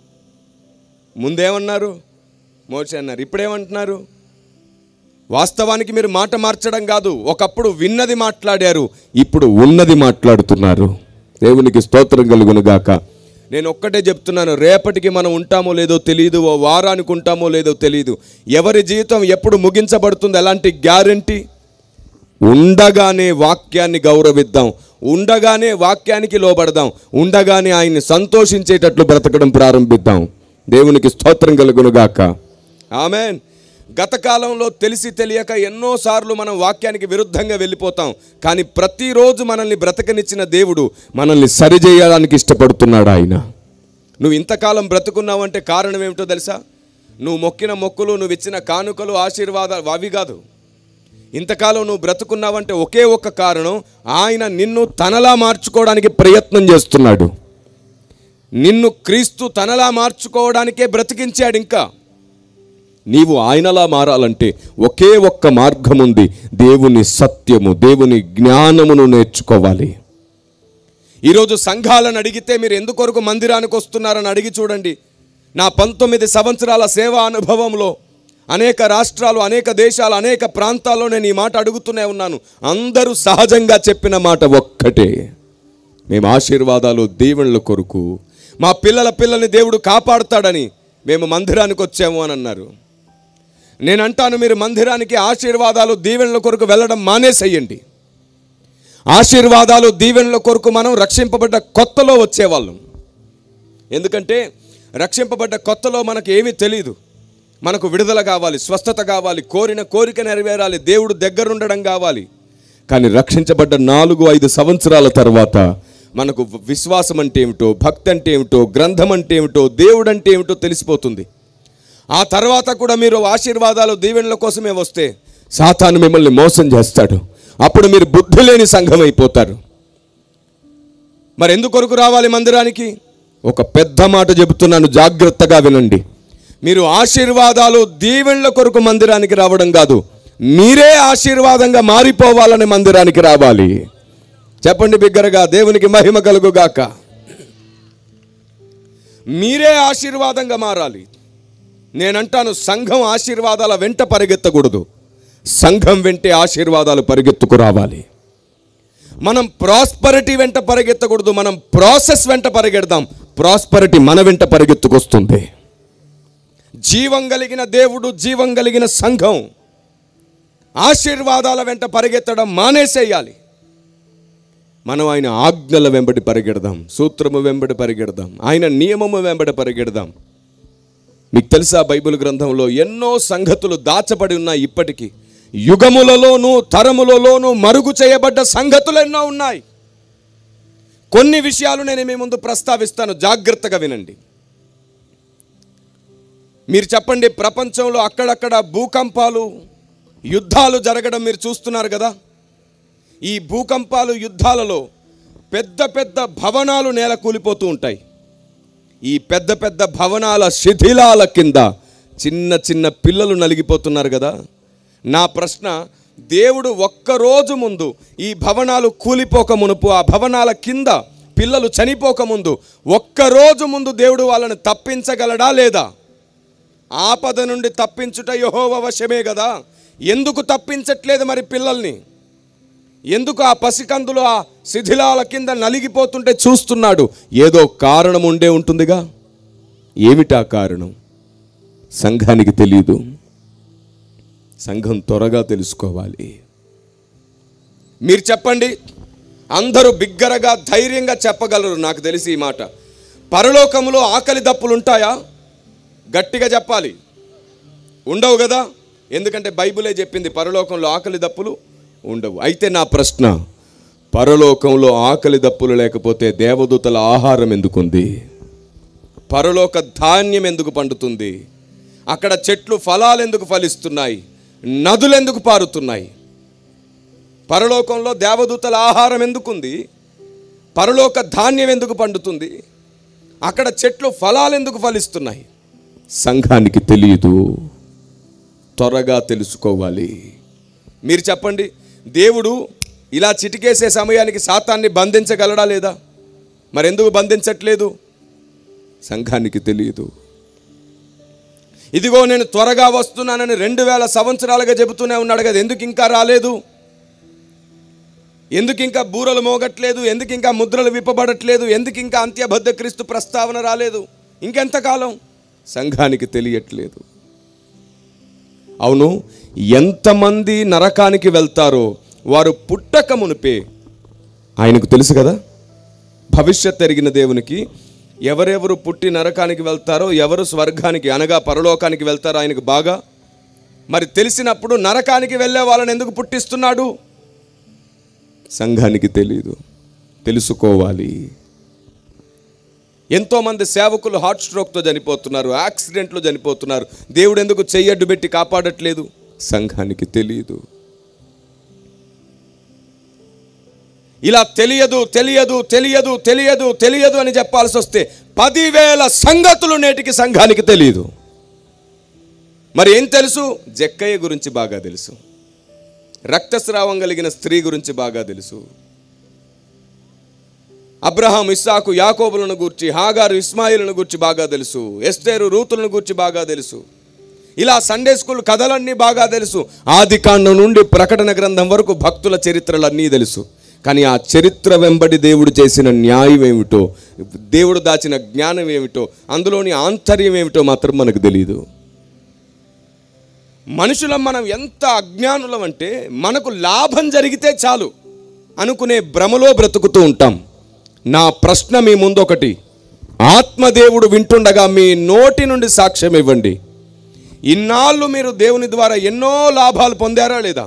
ముందేమన్నారు? మోషే అన్నారు. ఇప్పుడేమంటున్నారు? వాస్తవానికి మీరు మాట మార్చడం కాదు, ఒకప్పుడు విన్నది మాట్లాడారు, ఇప్పుడు ఉన్నది మాట్లాడుతున్నారు. దేవునికి స్తోత్రం కలుగునుగాక. నేను ఒక్కటే చెప్తున్నాను, రేపటికి మనం ఉంటామో లేదో తెలియదు, ఓ వారానికి ఉంటామో లేదో తెలియదు. ఎవరి జీవితం ఎప్పుడు ముగించబడుతుంది ఎలాంటి గ్యారంటీ? ఉండగానే వాక్యాన్ని గౌరవిద్దాం, ఉండగానే వాక్యానికి లోబడదాం, ఉండగానే ఆయన్ని సంతోషించేటట్లు బ్రతకడం ప్రారంభిద్దాం. దేవునికి స్తోత్రం కలుగునుగాక. ఆమేన్. గత కాలంలో తెలిసి తెలియక ఎన్నోసార్లు మనం వాక్యానికి విరుద్ధంగా వెళ్ళిపోతాం. కానీ ప్రతిరోజు మనల్ని బ్రతకనిచ్చిన దేవుడు మనల్ని సరిచేయడానికి ఇష్టపడుతున్నాడు. ఆయన నువ్వు ఇంతకాలం బ్రతుకున్నావంటే కారణం ఏమిటో తెలుసా? నువ్వు మొక్కిన మొక్కులు, నువ్వు ఇచ్చిన కానుకలు, ఆశీర్వాదాలు అవి కాదు. ఇంతకాలం నువ్వు బ్రతుకున్నావంటే ఒకే ఒక్క కారణం, ఆయన నిన్ను తనలా మార్చుకోవడానికి ప్రయత్నం చేస్తున్నాడు. నిన్ను క్రీస్తు తనలా మార్చుకోవడానికే బ్రతికించాడు. ఇంకా నీవు ఆయనలా మారాలంటే ఒకే ఒక్క మార్గం ఉంది. దేవుని సత్యము, దేవుని జ్ఞానమును నేర్చుకోవాలి. ఈరోజు సంఘాలను అడిగితే మీరు ఎందుకొరకు మందిరానికి వస్తున్నారని అడిగి చూడండి. నా 19 సంవత్సరాల సేవా అనుభవంలో అనేక రాష్ట్రాలు, అనేక దేశాలు, అనేక ప్రాంతాల్లో నేను ఈ మాట అడుగుతూనే ఉన్నాను. అందరూ సహజంగా చెప్పిన మాట ఒక్కటే, మేము ఆశీర్వాదాలు, దీవెనల కొరకు, మా పిల్లల్ని దేవుడు కాపాడుతాడని మేము మందిరానికి వచ్చాము అని అన్నారు. నేను అంటాను, మీరు మందిరానికి ఆశీర్వాదాలు, దీవెనల కొరకు వెళ్ళడం మానేసేయండి. ఆశీర్వాదాలు, దీవెనల కొరకు మనం రక్షింపబడ్డ కొత్తలో వచ్చేవాళ్ళం. ఎందుకంటే రక్షింపబడ్డ కొత్తలో మనకు ఏమీ తెలియదు. మనకు విడుదల కావాలి, స్వస్థత కావాలి, కోరిన కోరిక నెరవేరాలి, దేవుడు దగ్గరుండడం కావాలి. కానీ రక్షించబడ్డ 4-5 సంవత్సరాల తర్వాత మనకు విశ్వాసం అంటే ఏమిటో, భక్తి అంటే ఏమిటో, గ్రంథం అంటే ఏమిటో, దేవుడు అంటే ఏమిటో తెలిసిపోతుంది. ఆ తర్వాత కూడా మీరు ఆశీర్వాదాలు, దీవెనల కోసమే వస్తే సాతాను మిమ్మల్ని మోసం చేస్తాడు. అప్పుడు మీరు బుద్ధి లేని సంఘం అయిపోతారు. మరి ఎందుకొరకు రావాలి మందిరానికి? ఒక పెద్ద మాట చెబుతున్నాను, జాగ్రత్తగా వినండి. మీరు ఆశీర్వాదాలు, దీవెనల కొరకు మందిరానికి రావడం కాదు, మీరే ఆశీర్వాదంగా మారిపోవాలని మందిరానికి రావాలి. చెప్పండి బిగ్గరగా, దేవునికి మహిమ కలుగుగాక. మీరే ఆశీర్వాదంగా మారాలి. నేనంటాను, సంఘం ఆశీర్వాదాల వెంట పరిగెత్తకూడదు, సంఘం వెంటే ఆశీర్వాదాలు పరిగెత్తుకు రావాలి. మనం ప్రాస్పరిటీ వెంట పరిగెత్తకూడదు, మనం ప్రాసెస్ వెంట పరిగెడదాం. ప్రాస్పరిటీ మన వెంట పరిగెత్తుకొస్తుంది. జీవం కలిగిన దేవుడు, జీవం కలిగిన సంఘం ఆశీర్వాదాల వెంట పరిగెత్తడం మానేసేయాలి. మనం ఆయన ఆజ్ఞల వెంబడి పరిగెడదాం, సూత్రము వెంబడి పరిగెడదాం, ఆయన నియమము వెంబడి పరిగెడదాం. మీకు తెలుసా, బైబిల్ గ్రంథంలో ఎన్నో సంగతులు దాచబడి ఉన్నాయి. ఇప్పటికీ యుగములలోనూ తరములలోనూ మరుగు చేయబడ్డ సంగతులు ఎన్నో ఉన్నాయి. కొన్ని విషయాలు నేను మీ ముందు ప్రస్తావిస్తాను, జాగ్రత్తగా వినండి. మీరు చెప్పండి, ప్రపంచంలో అక్కడక్కడ భూకంపాలు, యుద్ధాలు జరగడం మీరు చూస్తున్నారు కదా. ఈ భూకంపాలు, యుద్ధాలలో పెద్ద పెద్ద భవనాలు నేల కూలిపోతూ ఉంటాయి. ఈ పెద్ద పెద్ద భవనాల శిథిలాల కింద చిన్న చిన్న పిల్లలు నలిగిపోతున్నారు కదా. నా ప్రశ్న, దేవుడు ఒక్కరోజు ముందు ఈ భవనాలు కూలిపోక మునుపు, ఆ భవనాల కింద పిల్లలు చనిపోక ముందు, ఒక్కరోజు ముందు దేవుడు వాళ్ళని తప్పించగలడా లేదా? ఆపద నుండి తప్పించుట యెహోవా వశమే కదా. ఎందుకు తప్పించట్లేదు మరి పిల్లల్ని? ఎందుకు ఆ పసికందులు ఆ శిథిలాల కింద నలిగిపోతుంటే చూస్తున్నాడు? ఏదో కారణం ఉండే ఉంటుందిగా. ఏమిటా కారణం? సంఘానికి తెలియదు. సంఘం త్వరగా తెలుసుకోవాలి. మీరు చెప్పండి, అందరూ బిగ్గరగా ధైర్యంగా చెప్పగలరు నాకు తెలిసి ఈ మాట. పరలోకములో ఆకలి దప్పులు ఉంటాయా? గట్టిగా చెప్పాలి. ఉండవు కదా. ఎందుకంటే బైబిలే చెప్పింది పరలోకంలో ఆకలి దప్పులు ఉండవు. అయితే నా ప్రశ్న, పరలోకంలో ఆకలి దప్పులు లేకపోతే దేవదూతల ఆహారం ఎందుకుంది? పరలోక ధాన్యం ఎందుకు పండుతుంది? అక్కడ చెట్లు ఫలాలు ఎందుకు ఫలిస్తున్నాయి? నదులు ఎందుకు పారుతున్నాయి? పరలోకంలో దేవదూతల ఆహారం ఎందుకుంది? పరలోక ధాన్యం ఎందుకు పండుతుంది? అక్కడ చెట్లు ఫలాలు ఎందుకు ఫలిస్తున్నాయి? సంఘానికి తెలియదు. త్వరగా తెలుసుకోవాలి. మీరు చెప్పండి, దేవుడు ఇలా చిటికేసే సమయానికి సాతాన్ని బంధించగలడా లేదా? మరెందుకు బంధించట్లేదు? సంఘానికి తెలియదు. ఇదిగో నేను త్వరగా వస్తున్నానని 2000 సంవత్సరాలుగా చెబుతూనే ఉన్నాడు కదా. ఎందుకు ఇంకా రాలేదు? ఎందుకు ఇంకా బూరలు మోగట్లేదు? ఎందుకు ఇంకా ముద్రలు విప్పబడట్లేదు? ఎందుకు ఇంకా అంత్యబద్ధ క్రీస్తు ప్రస్తావన రాలేదు? ఇంకెంతకాలం? సంఘానికి తెలియట్లేదు. అవును, ఎంతమంది నరకానికి వెళ్తారో వారు పుట్టక మునిపే ఆయనకు తెలుసు కదా. భవిష్యత్ ఎరిగిన దేవునికి ఎవరెవరు పుట్టి నరకానికి వెళ్తారో, ఎవరు స్వర్గానికి అనగా పరలోకానికి వెళ్తారో ఆయనకు బాగా మరి తెలిసినప్పుడు నరకానికి వెళ్ళే వాళ్ళని ఎందుకు పుట్టిస్తున్నాడు? సంఘానికి తెలియదు. తెలుసుకోవాలి. ఎంతోమంది సేవకులు హార్ట్ స్ట్రోక్తో చనిపోతున్నారు, యాక్సిడెంట్లో చనిపోతున్నారు. దేవుడు ఎందుకు చెయ్యడ్డు పెట్టి కాపాడట్లేదు? సంఘానికి తెలియదు. ఇలా తెలియదు తెలియదు తెలియదు తెలియదు తెలియదు అని చెప్పాల్సి వస్తే 10,000 సంగతులు నేటికి సంఘానికి తెలియదు. మరి ఏం తెలుసు? జక్కయ్య గురించి బాగా తెలుసు, రక్తస్రావం కలిగిన స్త్రీ గురించి బాగా తెలుసు, అబ్రహాం, ఇస్సాకు, యాకోబులను గూర్చి, హాగారు, ఇస్మాయిలను గూర్చి బాగా తెలుసు, ఎస్తేరు, రూతులను గూర్చి బాగా తెలుసు. ఇలా సండే స్కూల్ కథలన్నీ బాగా తెలుసు. ఆదికాండం నుండి ప్రకటన గ్రంథం వరకు భక్తుల చరిత్రలన్నీ తెలుసు. కానీ ఆ చరిత్ర వెంబడి దేవుడు చేసిన న్యాయం ఏమిటో, దేవుడు దాచిన జ్ఞానం ఏమిటో, అందులోని ఆంతర్యం ఏమిటో మాత్రం మనకు తెలియదు. మనుషులం మనం ఎంత అజ్ఞానులం అంటే మనకు లాభం జరిగితే చాలు అనుకునే భ్రమలో బ్రతుకుతూ ఉంటాం. నా ప్రశ్న మీ ముందు ఒకటి, ఆత్మదేవుడు వింటుండగా మీ నోటి నుండి సాక్ష్యం ఇవ్వండి. ఇన్నాళ్ళు మీరు దేవుని ద్వారా ఎన్నో లాభాలు పొందారా లేదా?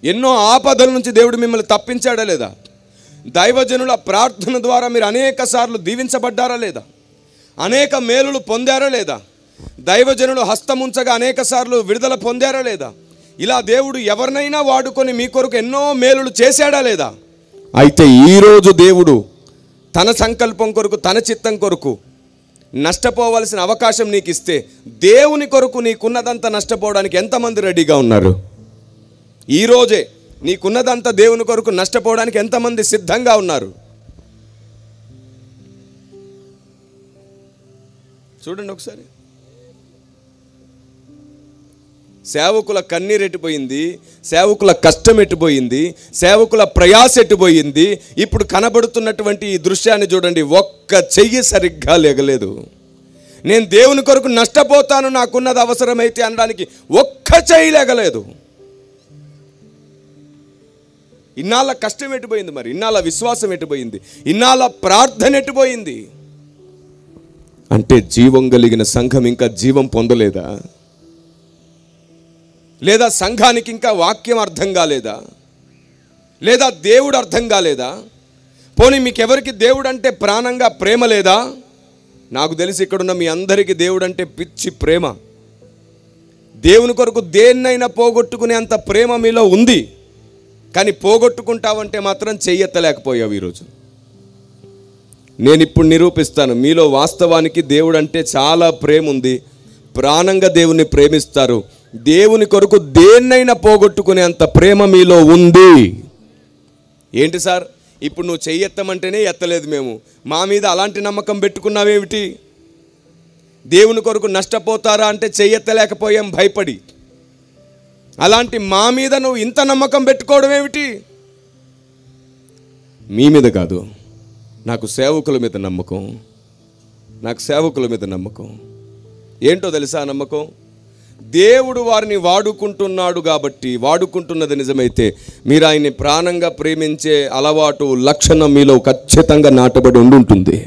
ఎన్నో ఆపదల నుంచి దేవుడు మిమ్మల్ని తప్పించాడా లేదా? దైవజనుల ప్రార్థన ద్వారా మీరు అనేక సార్లు దీవించబడ్డారా లేదా? అనేక మేలులు పొందారా లేదా? దైవజనులు హస్తముంచగా అనేక సార్లు విడుదల పొందారా లేదా? ఇలా దేవుడు ఎవరినైనా వాడుకొని మీ కొరకు ఎన్నో మేలులు చేశాడా లేదా? అయితే ఈరోజు దేవుడు తన సంకల్పం కొరకు, తన చిత్తం కొరకు నష్టపోవలసిన అవకాశం నీకు ఇస్తే, దేవుని కొరకు నీకున్నదంతా నష్టపోవడానికి ఎంతమంది రెడీగా ఉన్నారు? ఈరోజే నీకున్నదంతా దేవుని కొరకు నష్టపోవడానికి ఎంతమంది సిద్ధంగా ఉన్నారు? చూడండి ఒకసారి. సేవకుల కన్నీరు ఎట్టిపోయింది, సేవకుల కష్టం ఎట్టిపోయింది, సేవకుల ప్రయాస ఎట్టిపోయింది. ఇప్పుడు కనబడుతున్నటువంటి ఈ దృశ్యాన్ని చూడండి. ఒక్క చెయ్యి సరిగ్గా లేగలేదు. నేను దేవుని కొరకు నష్టపోతాను, నాకున్నది అవసరమైతే అనడానికి ఒక్క చెయ్యి లేగలేదు. ఇన్నాళ్ళ కష్టం ఎట్టిపోయింది, మరి ఇన్నాళ్ళ విశ్వాసం ఎట్టిపోయింది, ఇన్నాళ్ళ ప్రార్థన ఎట్టిపోయింది. అంటే జీవం కలిగిన సంఘం ఇంకా జీవం పొందలేదా? లేదా సంఘానికి ఇంకా వాక్యం అర్థం కాలేదా? లేదా దేవుడు అర్థం కాలేదా? పోనీ మీకెవరికి దేవుడు అంటే ప్రాణంగా ప్రేమ లేదా? నాకు తెలిసి ఇక్కడున్న మీ అందరికీ దేవుడు అంటే పిచ్చి ప్రేమ. దేవుని కొరకు దేన్నైనా పోగొట్టుకునే అంత ప్రేమ మీలో ఉంది. కానీ పోగొట్టుకుంటావంటే మాత్రం చెయ్యెత్తలేకపోయావు. ఈరోజు నేను ఇప్పుడు నిరూపిస్తాను, మీలో వాస్తవానికి దేవుడు అంటే చాలా ప్రేమ ఉంది, ప్రాణంగా దేవుని ప్రేమిస్తారు. దేవుని కొరకు దేన్నైనా పోగొట్టుకునే అంత ప్రేమ మీలో ఉంది. ఏంటి సార్, ఇప్పుడు నువ్వు చెయ్యెత్తమంటేనే ఎత్తలేదు మేము, మా మీద అలాంటి నమ్మకం పెట్టుకున్నావేమిటి? దేవుని కొరకు నష్టపోతారా అంటే చెయ్యెత్తలేకపోయాం భయపడి. అలాంటి మా మీద నువ్వు ఇంత నమ్మకం పెట్టుకోవడం ఏమిటి? మీ మీద కాదు, నాకు సేవకుల మీద నమ్మకం. నాకు సేవకుల మీద నమ్మకం. ఏంటో తెలుసా నమ్మకం? దేవుడు వారిని వాడుకుంటున్నాడు కాబట్టి, వాడుకుంటున్నది నిజమైతే మీరు ఆయన్ని ప్రాణంగా ప్రేమించే అలవాటు, లక్షణం మీలో ఖచ్చితంగా నాటబడి ఉంటుంది.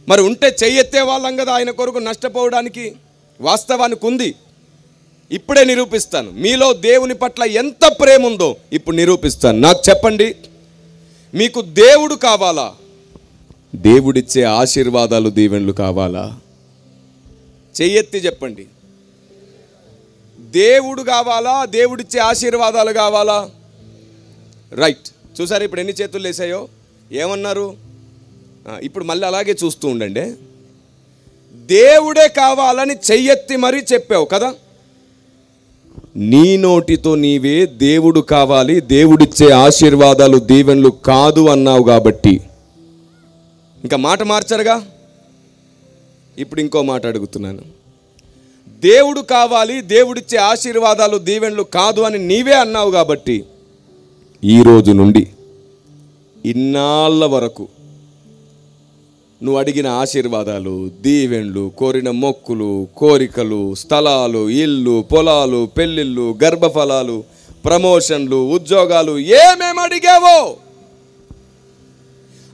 మరి ఉంటే చెయ్యెత్తే వాళ్ళం కదా ఆయన కొరకు నష్టపోవడానికి. వాస్తవానికి ఉంది. ఇప్పుడే నిరూపిస్తాను. మీలో దేవుని పట్ల ఎంత ప్రేమ ఉందో ఇప్పుడు నిరూపిస్తాను. నాకు చెప్పండి, మీకు దేవుడు కావాలా? దేవుడిచ్చే ఆశీర్వాదాలు, దీవెనలు కావాలా? చెయ్యెత్తి చెప్పండి. దేవుడు కావాలా? దేవుడిచ్చే ఆశీర్వాదాలు కావాలా? రైట్. చూసారు ఇప్పుడు ఎన్ని చేతులు లేసాయో? ఏమన్నారు? ఇప్పుడు మళ్ళీ అలాగే చూస్తూ ఉండండి. దేవుడే కావాలని చెయ్యెత్తి మరీ చెప్పావు కదా. నీ నోటితో నీవే దేవుడు కావాలి, దేవుడిచ్చే ఆశీర్వాదాలు, దీవెనలు కాదు అన్నావు కాబట్టి ఇంకా మాట మార్చరుగా. ఇప్పుడు ఇంకో మాట అడుగుతున్నాను. దేవుడు కావాలి, దేవుడిచ్చే ఆశీర్వాదాలు, దీవెనలు కాదు అని నీవే అన్నావు కాబట్టి ఈరోజు నుండి ఇన్నాళ్ళ వరకు నువ్వు అడిగిన ఆశీర్వాదాలు, దీవెనలు, కోరిన మొక్కులు, కోరికలు, స్థలాలు, ఇల్లు, పొలాలు, పెళ్ళిళ్ళు, గర్భఫలాలు, ప్రమోషన్లు, ఉద్యోగాలు, ఏమేమి అడిగావో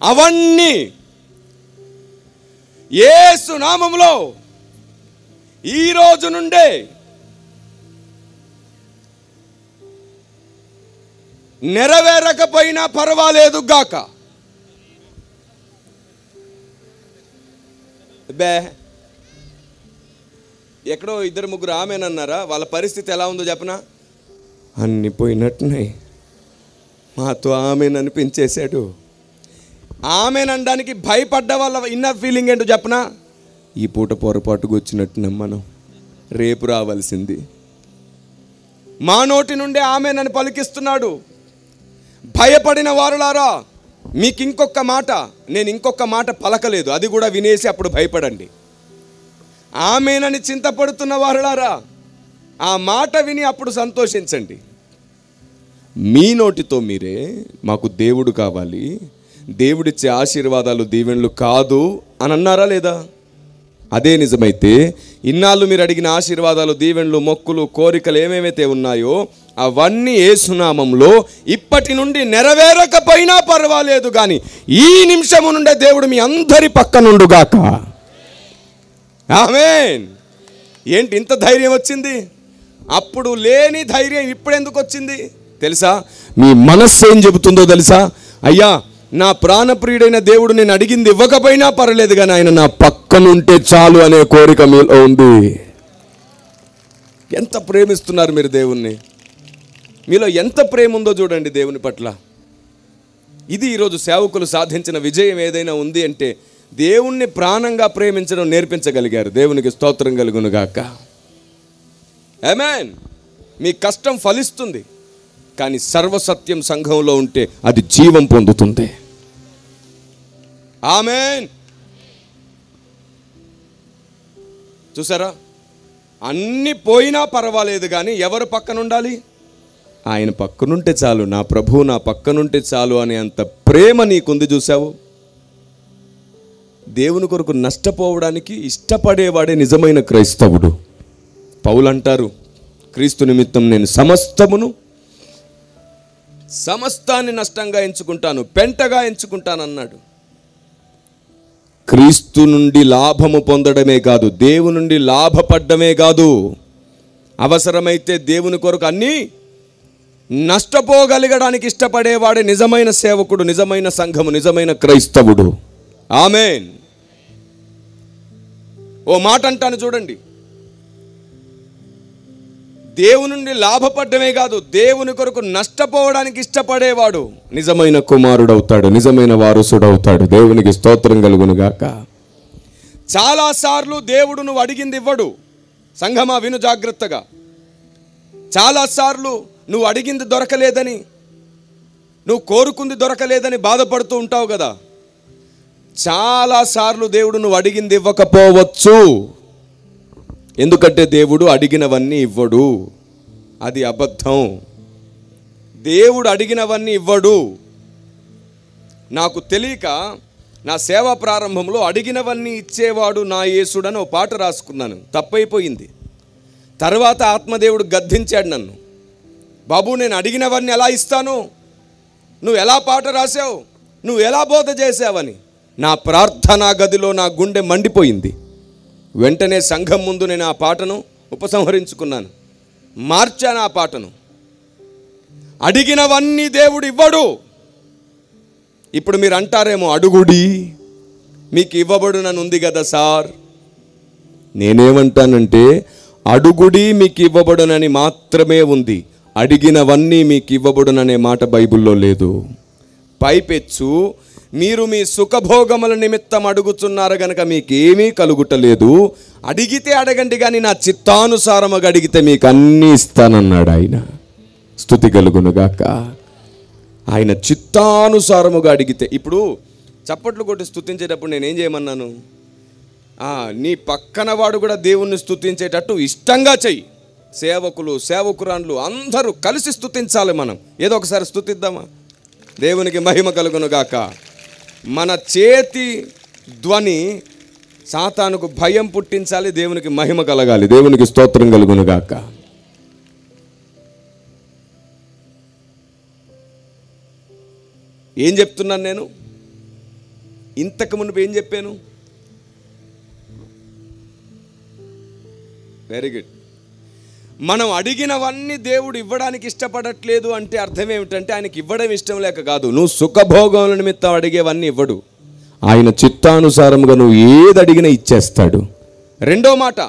అవన్నీ యేసు నామములో ఈ రోజు నుండే నెరవేరకపోయినా పర్వాలేదు గాక. బే ఎక్కడో ఇద్దరు ముగ్గురు ఆమెనన్నారా? వాళ్ళ పరిస్థితి ఎలా ఉందో చెప్పనా? అన్ని పోయినట్టున్నాయి. మాతో ఆమెను అనిపించేశాడు. ఆమెనడానికి భయపడ్డ వాళ్ళ ఇన్నర్ ఫీలింగ్ ఏంటో చెప్పనా? ఈ పూట పొరపాటుకు వచ్చినట్టున్నాం మనం, రేపు రావాల్సింది. మా నోటి నుండే ఆమెనని పలికిస్తున్నాడు. భయపడిన వారులారా, మీకు ఇంకొక మాట, నేను ఇంకొక మాట పలకలేదు, అది కూడా వినేసి అప్పుడు భయపడండి. ఆమెనని చింతపడుతున్న వారులారా, ఆ మాట విని అప్పుడు సంతోషించండి. మీ నోటితో మీరే మాకు దేవుడు కావాలి, దేవుడిచ్చే ఆశీర్వాదాలు, దీవెనలు కాదు అని అన్నారా లేదా? అదే నిజమైతే ఇన్నాళ్ళు మీరు అడిగిన ఆశీర్వాదాలు, దీవెనలు, మొక్కులు, కోరికలు ఏమేమైతే ఉన్నాయో అవన్నీ యేసునామంలో ఇప్పటి నుండి నెరవేరకపోయినా పర్వాలేదు, కానీ ఈ నిమిషము నుండే దేవుడు మీ అందరి పక్కనుండుగాక. ఆమేన్. ఏంటి ఇంత ధైర్యం వచ్చింది? అప్పుడు లేని ధైర్యం ఇప్పుడు ఎందుకు వచ్చింది తెలుసా? మీ మనస్సు ఏం చెబుతుందో తెలుసా? అయ్యా, నా ప్రాణప్రియుడైన దేవుడు నేను అడిగింది ఇవ్వకపోయినా పర్లేదు, కానీ ఆయన నా పక్కనుంటే చాలు అనే కోరిక మీలో ఉంది. ఎంత ప్రేమిస్తున్నారు మీరు దేవుణ్ణి? మీలో ఎంత ప్రేమ ఉందో చూడండి దేవుని పట్ల. ఇది ఈరోజు సేవకులు సాధించిన విజయం ఏదైనా ఉంది అంటే దేవుణ్ణి ప్రాణంగా ప్రేమించడం నేర్పించగలిగారు. దేవునికి స్తోత్రం కలుగును గాక. ఆమేన్. మీ కష్టం ఫలిస్తుంది, కానీ సర్వసత్యం సంఘంలో ఉంటే అది జీవం పొందుతుంది. ఆమేన్. చూసారా, అన్ని పోయినా పర్వాలేదు, కానీ ఎవరు పక్కన ఉండాలి? ఆయన పక్కనుంటే చాలు, నా ప్రభువు నా పక్కనుంటే చాలు అనే అంత ప్రేమ నీకుంది. చూసావు, దేవుని కొరకు నష్టపోవడానికి ఇష్టపడేవాడే నిజమైన క్రైస్తవుడు. పౌలు అంటారు, క్రీస్తు నిమిత్తం నేను సమస్తాన్ని నష్టంగా ఎంచుకుంటాను, పెంటగా ఎంచుకుంటాను అన్నాడు. క్రీస్తు నుండి లాభము పొందడమే కాదు, దేవుని నుండి లాభపడ్డమే కాదు, అవసరమైతే దేవుని కొరకు అన్నీ నష్టపోగలగడానికి ఇష్టపడేవాడే నిజమైన సేవకుడు, నిజమైన సంఘము, నిజమైన క్రైస్తవుడు. ఆమేన్. ఓ మాట అంటాను చూడండి, దేవుని నుండి లాభపడ్డమే కాదు, దేవుని కొరకు నష్టపోవడానికి ఇష్టపడేవాడు నిజమైన కుమారుడు అవుతాడు, నిజమైన వారసుడు అవుతాడు. దేవునికి స్తోత్రం కలుగును గాక. చాలాసార్లు దేవుడు నువ్వు అడిగింది ఇవ్వడు. సంఘమా విను జాగ్రత్తగా. చాలాసార్లు నువ్వు అడిగింది దొరకలేదని, నువ్వు కోరుకుంది దొరకలేదని బాధపడుతూ ఉంటావు కదా. చాలాసార్లు దేవుడు నువ్వు అడిగింది ఇవ్వకపోవచ్చు. ఎందుకంటే దేవుడు అడిగినవన్నీ ఇవ్వడు, అది అబద్ధం. దేవుడు అడిగినవన్నీ ఇవ్వడు. నాకు తెలియక నా సేవా ప్రారంభంలో అడిగినవన్నీ ఇచ్చేవాడు నా యేసుడని ఓ పాట రాసుకున్నాను, తప్పైపోయింది. తర్వాత ఆత్మదేవుడు గద్దించాడు నన్ను, బాబు నేను అడిగినవన్నీ ఎలా ఇస్తాను, నువ్వు ఎలా పాట రాసావు, నువ్వు ఎలా బోధ చేసావని. నా ప్రార్థనా గదిలో నా గుండె మండిపోయింది. వెంటనే సంఘం ముందు నేను ఆ పాటను ఉపసంహరించుకున్నాను, మార్చాను ఆ పాటను. అడిగినవన్నీ దేవుడు ఇవ్వడు. ఇప్పుడు మీరు అంటారేమో, అడుగుడి మీకు ఇవ్వబడునని ఉంది కదా సార్. నేనేమంటానంటే, అడుగుడి మీకు ఇవ్వబడునని మాత్రమే ఉంది, అడిగినవన్నీ మీకు ఇవ్వబడుననే మాట బైబిల్లో లేదు. పైపెచ్చు మీరు మీ సుఖభోగముల నిమిత్తం అడుగుతున్నారు గనక మీకేమీ కలుగుటలేదు. అడిగితే అడగండి కానీ నా చిత్తానుసారముగా అడిగితే మీకు అన్నీ ఇస్తానన్నాడు ఆయన. స్తుతి కలుగునుగాక. ఆయన చిత్తానుసారముగా అడిగితే. ఇప్పుడు చప్పట్లు కొట్టి స్తుతించేటప్పుడు నేనేం చేయమన్నాను, నీ పక్కన వాడు కూడా దేవుణ్ణి స్తుతించేటట్టు ఇష్టంగా చెయ్యి. సేవకులు, సేవకురాన్లు అందరూ కలిసి స్తుతించాలి. మనం ఏదో ఒకసారి స్తుతిద్దామా? దేవునికి మహిమ కలుగునుగాక. మన చేతి ధ్వని సాతానుకు భయం పుట్టించాలి, దేవునికి మహిమ కలగాలి. దేవునికి స్తోత్రం కలుగునుగాక. ఏం చెప్తున్నాను నేను? ఇంతకు మునుపు ఏం చెప్పాను? Very good. మనం అడిగినవన్నీ దేవుడు ఇవ్వడానికి ఇష్టపడట్లేదు అంటే అర్థం ఏమిటంటే, ఆయనకి ఇవ్వడం ఇష్టం లేక కాదు. నువ్వు సుఖభోగముల నిమిత్తం అడిగేవన్నీ ఇవ్వడు. ఆయన చిత్తానుసారముగా నువ్వు ఏది అడిగినా ఇచ్చేస్తాడు. రెండో మాట,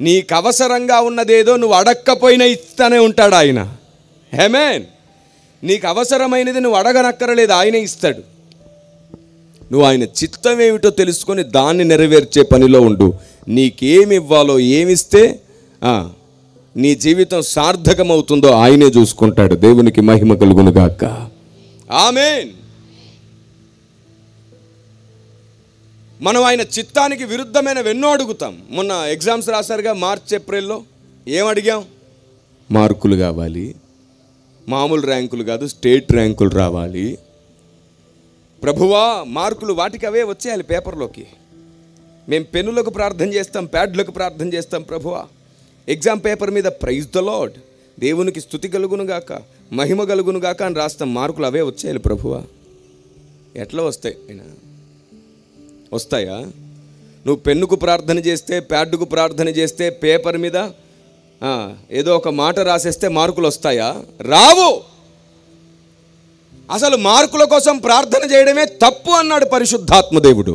నీకు అవసరంగా ఉన్నదేదో నువ్వు అడక్కపోయినా ఇస్తానే ఉంటాడు ఆయన. ఆమేన్. నీకు అవసరమైనది నువ్వు అడగనక్కరలేదు, ఆయనే ఇస్తాడు. నువ్వు ఆయన చిత్తం ఏమిటో తెలుసుకొని దాన్ని నెరవేర్చే పనిలో ఉండు. నీకేమి ఇవ్వాలో, ఏమిస్తే నీ జీవితం సార్థకమవుతుందో ఆయనే చూసుకుంటాడు. దేవునికి మహిమ కలుగునుగాక. ఆమేన్. మనం ఆయన చిత్తానికి విరుద్ధమైన ఎన్నో అడుగుతాం. మొన్న ఎగ్జామ్స్ రాశారుగా, మార్చ్ ఏప్రిల్లో. ఏం అడిగాం? మార్కులు కావాలి, మామూలు ర్యాంకులు కాదు, స్టేట్ ర్యాంకులు రావాలి. ప్రభువా మార్కులు వాటికి అవే వచ్చేయాలి పేపర్లోకి. మేము పెన్నులకు ప్రార్థన చేస్తాం, ప్యాడ్లకు ప్రార్థన చేస్తాం. ప్రభువా ఎగ్జామ్ పేపర్ మీద ప్రైజ్ ద లార్డ్, దేవునికి స్తుతి కలుగునుగాక, మహిమ కలుగునుగాక అని రాస్తాం. మార్కులు అవే వచ్చేయాలి. ప్రభువా ఎట్లా వస్తాయి? అయినా వస్తాయా? నువ్వు పెన్నుకు ప్రార్థన చేస్తే, ప్యాడ్కు ప్రార్థన చేస్తే, పేపర్ మీద ఏదో ఒక మాట రాసేస్తే మార్కులు వస్తాయా? రావు. అసలు మార్కుల కోసం ప్రార్థన చేయడమే తప్పు అన్నాడు పరిశుద్ధాత్మ దేవుడు.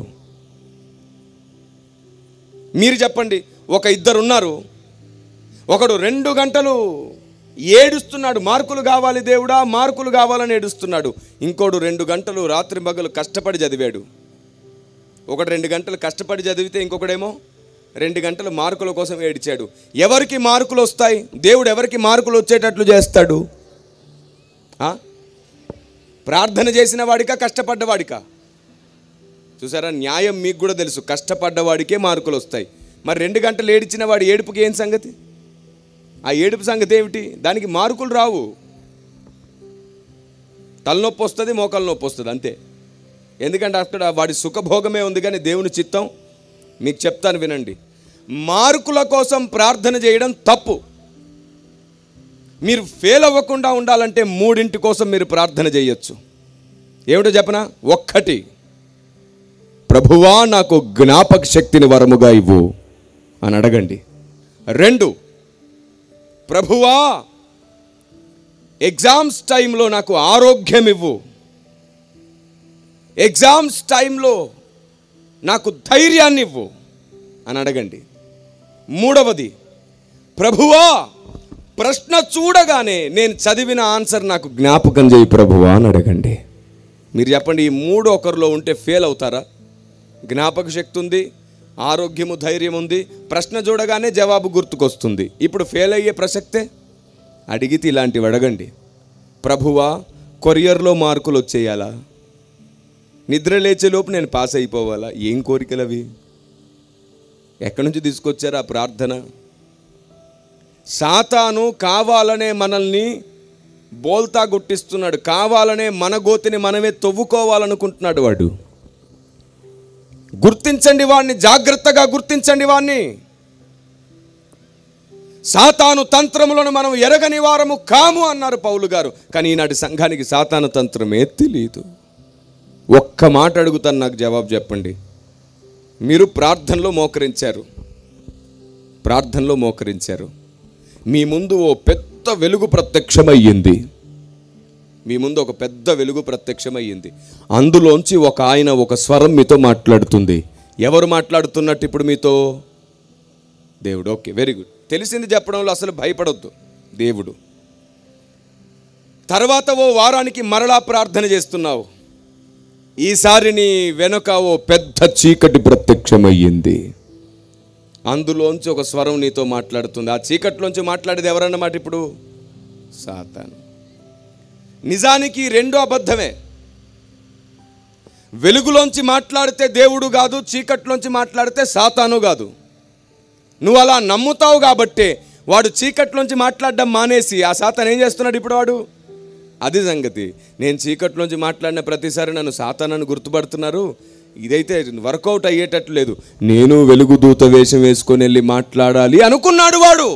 మీరు చెప్పండి, ఒక ఇద్దరు ఉన్నారు, ఒకడు 2 గంటలు ఏడుస్తున్నాడు, మార్కులు కావాలి దేవుడా, మార్కులు కావాలని ఏడుస్తున్నాడు. ఇంకోడు 2 గంటలు రాత్రి పగలు కష్టపడి చదివాడు. ఒకడు 2 గంటలు కష్టపడి చదివితే ఇంకొకడేమో 2 గంటలు మార్కుల కోసం ఏడిచాడు. ఎవరికి మార్కులు వస్తాయి? దేవుడు ఎవరికి మార్కులు వచ్చేటట్లు చేస్తాడు? ప్రార్థన చేసిన వాడికా, కష్టపడ్డవాడికా? చూసారా, న్యాయం మీకు కూడా తెలుసు. కష్టపడ్డవాడికే మార్కులు వస్తాయి. మరి 2 గంటలు ఏడిచిన వాడి ఏడుపుకి ఏం సంగతి? ఆ ఏడుపు సంగతి ఏమిటి? దానికి మార్కులు రావు. తలనొప్పి వస్తుంది, మోకాలు నొప్పి వస్తుంది, అంతే. ఎందుకంటే అక్కడ వాడి సుఖభోగమే ఉంది, కానీ దేవుని చిత్తం మీకు చెప్తాను వినండి. మార్కుల కోసం ప్రార్థన చేయడం తప్పు. మీరు ఫెయిల్ అవ్వకుండా ఉండాలంటే 3 కోసం మీరు ప్రార్థన చేయొచ్చు. ఏమిటో చెప్పనా? 1, ప్రభువా నాకు జ్ఞాపక శక్తిని వరముగా ఇవ్వు అని అడగండి. 2, ప్రభువా ఎగ్జామ్స్ టైంలో నాకు ఆరోగ్యం ఇవ్వు, ఎగ్జామ్స్ టైంలో నాకు ధైర్యాన్ని ఇవ్వు అని అడగండి. మూడవది, ప్రభువా ప్రశ్న చూడగానే నేను చదివిన ఆన్సర్ నాకు జ్ఞాపకం చేయి ప్రభువా అని అడగండి. మీరు చెప్పండి, ఈ మూడు ఒకరిలో ఉంటే ఫెయిల్ అవుతారా? జ్ఞాపక శక్తి ఉంది, ఆరోగ్యము, ధైర్యం ఉంది, ప్రశ్న చూడగానే జవాబు గుర్తుకొస్తుంది. ఇప్పుడు ఫెయిల్ అయ్యే ప్రసక్తే? అడిగితే ఇలాంటివి అడగండి. ప్రభువా కొరియర్లో మార్కులు వచ్చేయాలా? నిద్ర లేచేలోపు నేను పాస్ అయిపోవాలా? ఏం కోరికలు అవి? ఎక్కడి నుంచి తీసుకొచ్చారు ఆ ప్రార్థన? సాతాను కావాలనే మనల్ని బోల్తా గుట్టిస్తున్నాడు, కావాలనే మన గోతిని మనమే తవ్వుకోవాలనుకుంటున్నాడు వాడు. గుర్తించండి వాడిని, జాగ్రత్తగా గుర్తించండి వాడిని. సాతాను తంత్రములను మనం ఎరగని వారము కాము అన్నారు పౌలు గారు. కానీ ఈనాటి సంఘానికి సాతాను తంత్రమే తెలియదు. ఒక్క మాట అడుగుతాను, నాకు జవాబు చెప్పండి. మీరు ప్రార్థనలో మోకరించారు, మీ ముందు ఓ పెద్ద వెలుగు ప్రత్యక్షమయ్యింది. ఒక పెద్ద వెలుగు అందులోంచి ఒక ఆయన, ఒక స్వరం మీతో మాట్లాడుతుంది. ఎవరు మాట్లాడుతున్నట్టు ఇప్పుడు మీతో? దేవుడు. Okay, very good. తెలిసింది చెప్పడంలో అసలు భయపడొద్దు, దేవుడు. తర్వాత ఓ వారానికి మరలా ప్రార్థన చేస్తున్నావు. ఈసారి నీ వెనుక ఓ పెద్ద చీకటి ప్రత్యక్షమయ్యింది. అందులోంచి ఒక స్వరం నీతో మాట్లాడుతుంది. ఆ చీకట్లోంచి మాట్లాడేది ఎవరన్నమాట ఇప్పుడు? సాతాను. నిజానికి రెండో అబద్ధమే. వెలుగులోంచి మాట్లాడితే దేవుడు కాదు, చీకట్లోంచి మాట్లాడితే సాతాను కాదు. నువ్వు అలా నమ్ముతావు కాబట్టే వాడు చీకట్లోంచి మాట్లాడడం మానేసి ఆ సాతాను ఏం చేస్తున్నాడు ఇప్పుడు? వాడు అది సంగతి. నేను చీకట్లోంచి మాట్లాడిన ప్రతిసారి నన్ను సాతానని గుర్తుపడుతున్నారు, ఇదైతే వర్కౌట్ అయ్యేటట్లు లేదు, నేను వెలుగు దూత వేషం వేసుకొని వెళ్ళి మాట్లాడాలి అనుకున్నాడు వాడు.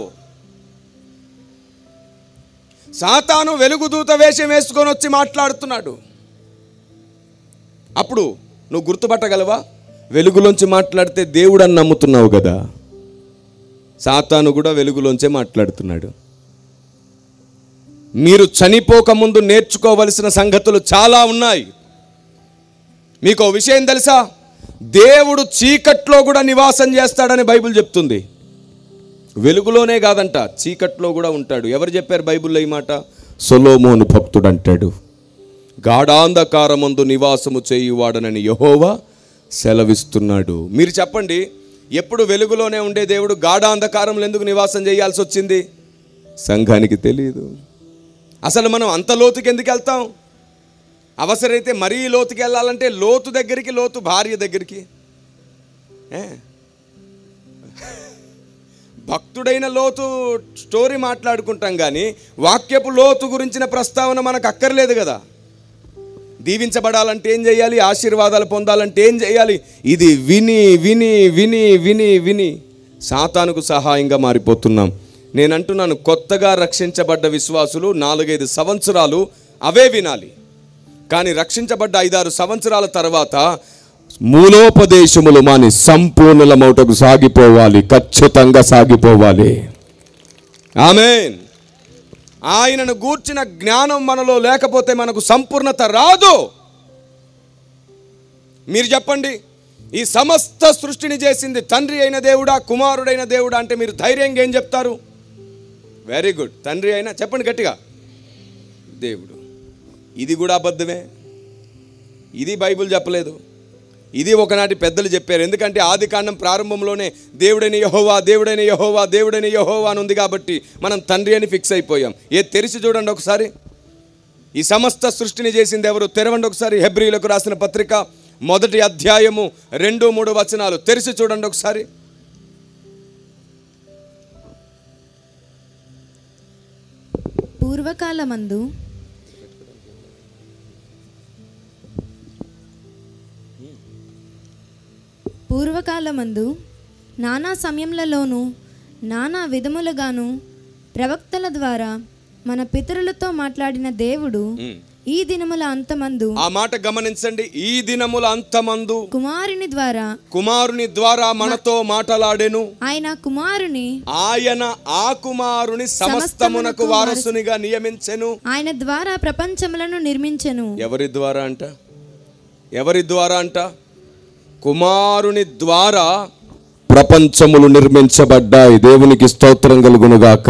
సాతాను వెలుగుదూత వేషం వేసుకొని వచ్చి మాట్లాడుతున్నాడు. అప్పుడు నువ్వు గుర్తుపట్టగలవా? వెలుగులోంచి మాట్లాడితే దేవుడు అని నమ్ముతున్నావు కదా. సాతాను కూడా వెలుగులోంచే మాట్లాడుతున్నాడు. మీరు చనిపోకముందు నేర్చుకోవలసిన సంగతులు చాలా ఉన్నాయి. మీకు విషయం తెలుసా? దేవుడు చీకట్లో కూడా నివాసం చేస్తాడని బైబిల్ చెప్తుంది. వెలుగులోనే కాదంట, చీకట్లో కూడా ఉంటాడు. ఎవరు చెప్పారు బైబిల్లో ఈ మాట? సొలొమోను భక్తుడు అంటాడు, గాఢాంధకారమందు నివాసము చేయువాడనని యెహోవా సెలవిస్తున్నాడు. మీరు చెప్పండి, ఎప్పుడు వెలుగులోనే ఉండే దేవుడు గాఢాంధకారంలో ఎందుకు నివాసం చేయాల్సి వచ్చింది? సంఘానికి తెలియదు. అసలు మనం అంత లోతుకి ఎందుకు వెళ్తాం? అవసరమైతే మరీ లోతుకి వెళ్ళాలంటే లోతు దగ్గరికి, లోతు భార్య దగ్గరికి. భక్తుడైన లోతు స్టోరీ మాట్లాడుకుంటాం కానీ వాక్యపు లోతు గురించిన ప్రస్తావన మనకు అక్కర్లేదు కదా. దీవించబడాలంటే ఏం చేయాలి? ఆశీర్వాదాలు పొందాలంటే ఏం చేయాలి? ఇది విని విని విని విని విని సాతానుకు సహాయంగా మారిపోతున్నాం. నేను అంటున్నాను, కొత్తగా రక్షించబడ్డ విశ్వాసులు 4-5 సంవత్సరాలు అవే వినాలి. కానీ రక్షించబడ్డ 5-6 సంవత్సరాల తర్వాత మూలోపదేశములు మాని సంపూర్ణల మౌటకు సాగిపోవాలి, ఖచ్చితంగా సాగిపోవాలి. ఆమేన్. ఆయనను గూర్చిన జ్ఞానం మనలో లేకపోతే మనకు సంపూర్ణత రాదు. మీరు చెప్పండి, ఈ సమస్త సృష్టిని చేసింది తండ్రి అయిన దేవుడా, కుమారుడైన దేవుడా అంటే మీరు ధైర్యంగా ఏం చెప్తారు? Very good. తండ్రి అయినా చెప్పండి గట్టిగా, దేవుడు. ఇది కూడా అబద్ధమే. ఇది బైబిల్ చెప్పలేదు, ఇది ఒకనాటి పెద్దలు చెప్పారు. ఎందుకంటే ఆది కాండం ప్రారంభంలోనే దేవుడైన యెహోవా, దేవుడైన యెహోవా, దేవుడైన యెహోవా అని ఉంది కాబట్టి మనం తండ్రి అని ఫిక్స్ అయిపోయాం. తెరిచి చూడండి ఒకసారి, ఈ సమస్త సృష్టిని చేసింది ఎవరు? తెరవండి ఒకసారి. హెబ్రీయులకు రాసిన పత్రిక 1వ అధ్యాయము 2-3 వచనాలు తెరిచి చూడండి ఒకసారి. పూర్వకాలమందు నానా సమయములలోనూ నానా విధములుగాను ప్రవక్తల ద్వారా మన పితరులతో మాట్లాడిన దేవుడు ఈ దినముల అంతమందు, ఆ మాట గమనించండి, ఈ దినముల అంతమందు కుమారుని ద్వారా మనతో మాటలాడెను. ఆయన ఆ కుమారుని సమస్తమునకు వారసునిగా నియమించెను. ఆయన ద్వారా ప్రపంచములను నిర్మించెను. ఎవరి ద్వారా అంట? కుమారుని ద్వారా ప్రపంచములు నిర్మించబడ్డాయి. దేవునికి స్తోత్రం కలుగునుగాక.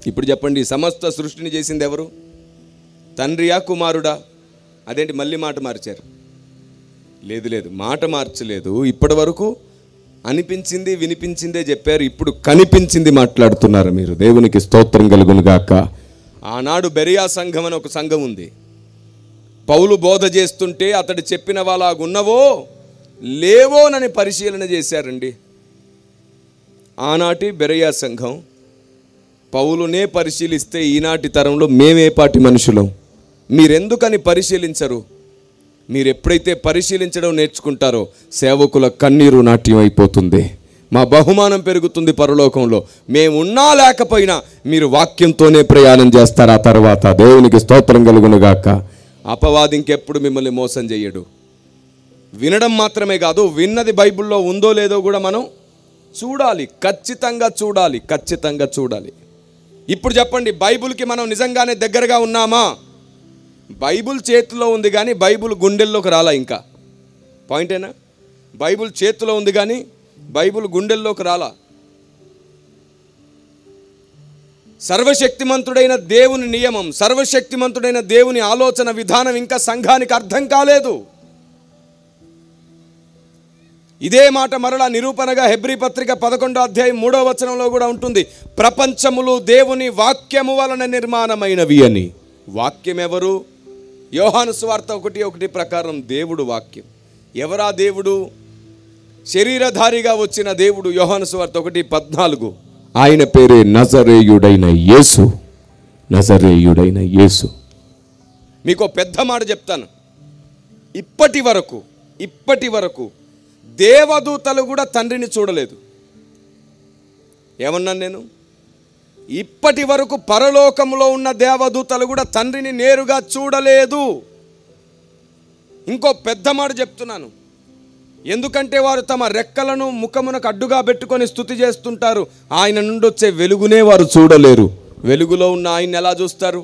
ఇప్పుడు చెప్పండి, సమస్త సృష్టిని చేసింది ఎవరు? తండ్రియా కుమారుడా? అదేంటి మళ్ళీ మాట మార్చారు? లేదు, మాట మార్చలేదు. ఇప్పటి వరకు అనిపించింది వినిపించిందే చెప్పారు, ఇప్పుడు కనిపించింది మాట్లాడుతున్నారు మీరు. దేవునికి స్తోత్రం కలుగునుగాక. ఆనాడు బెరియా సంఘం అని ఒక సంఘం ఉంది. పౌలు బోధ చేస్తుంటే అతడు చెప్పిన వాళ్ళగున్నవో లేవోనని పరిశీలన చేశారండి. ఆనాటి బెరియా సంఘం పౌలునే పరిశీలిస్తే ఈనాటి తరంలో మేమేపాటి మనుషులం? మీరెందుకని పరిశీలించరు? మీరు ఎప్పుడైతే పరిశీలించడం నేర్చుకుంటారో సేవకుల కన్నీరు నాట్యం అయిపోతుంది. మా బహుమానం పెరుగుతుంది పరలోకంలో. మేమున్నా లేకపోయినా మీరు వాక్యంతోనే ప్రయాణం చేస్తారు. ఆ తర్వాత దేవునికి స్తోత్రం కలుగునుగాక. అపవాది ఇంకెప్పుడు మిమ్మల్ని మోసం చేయడు. వినడం మాత్రమే కాదు, విన్నది బైబిల్లో ఉందో లేదో కూడా మనం చూడాలి. ఖచ్చితంగా చూడాలి. ఇప్పుడు చెప్పండి, బైబిల్కి మనం నిజంగానే దగ్గరగా ఉన్నామా? బైబిల్ చేతిలో ఉంది కానీ బైబిల్ గుండెల్లోకి రాలా. ఇంకా పాయింటేనా? బైబిల్ చేతిలో ఉంది కానీ బైబిల్ గుండెల్లోకి రాలా. సర్వశక్తిమంతుడైన దేవుని నియమం, సర్వశక్తిమంతుడైన దేవుని ఆలోచన విధానం ఇంకా సంఘానికి అర్థం కాలేదు. ఇదే మాట మరలా నిరూపణగా హెబ్రీ పత్రిక 11వ అధ్యాయం 3వ వచనంలో కూడా ఉంటుంది. ప్రపంచములు దేవుని వాక్యము వలన నిర్మాణమైనవి అని. వాక్యం ఎవరు? యోహాను సువార్త 1:1 ప్రకారం దేవుడు వాక్యం. ఎవరా దేవుడు? శరీరధారిగా వచ్చిన దేవుడు. యోహాను సువార్త 1:14 ఆయన పేరే నజరేయుడైన యేసు. మీకు పెద్ద మాట చెప్తాను. ఇప్పటి వరకు దేవదూతలు కూడా తండ్రిని చూడలేదు. ఏమన్నాను నేను? ఇప్పటి వరకు పరలోకంలో ఉన్న దేవదూతలు కూడా తండ్రిని నేరుగా చూడలేదు. ఇంకో పెద్ద మాట చెప్తున్నాను. ఎందుకంటే వారు తమ రెక్కలను ముఖమునకు అడ్డుగా పెట్టుకొని స్తుతి చేస్తుంటారు. ఆయన నుండి వచ్చే వెలుగునే వారు చూడలేరు. వెలుగులో ఉన్న ఆయన ఎలా చూస్తారు?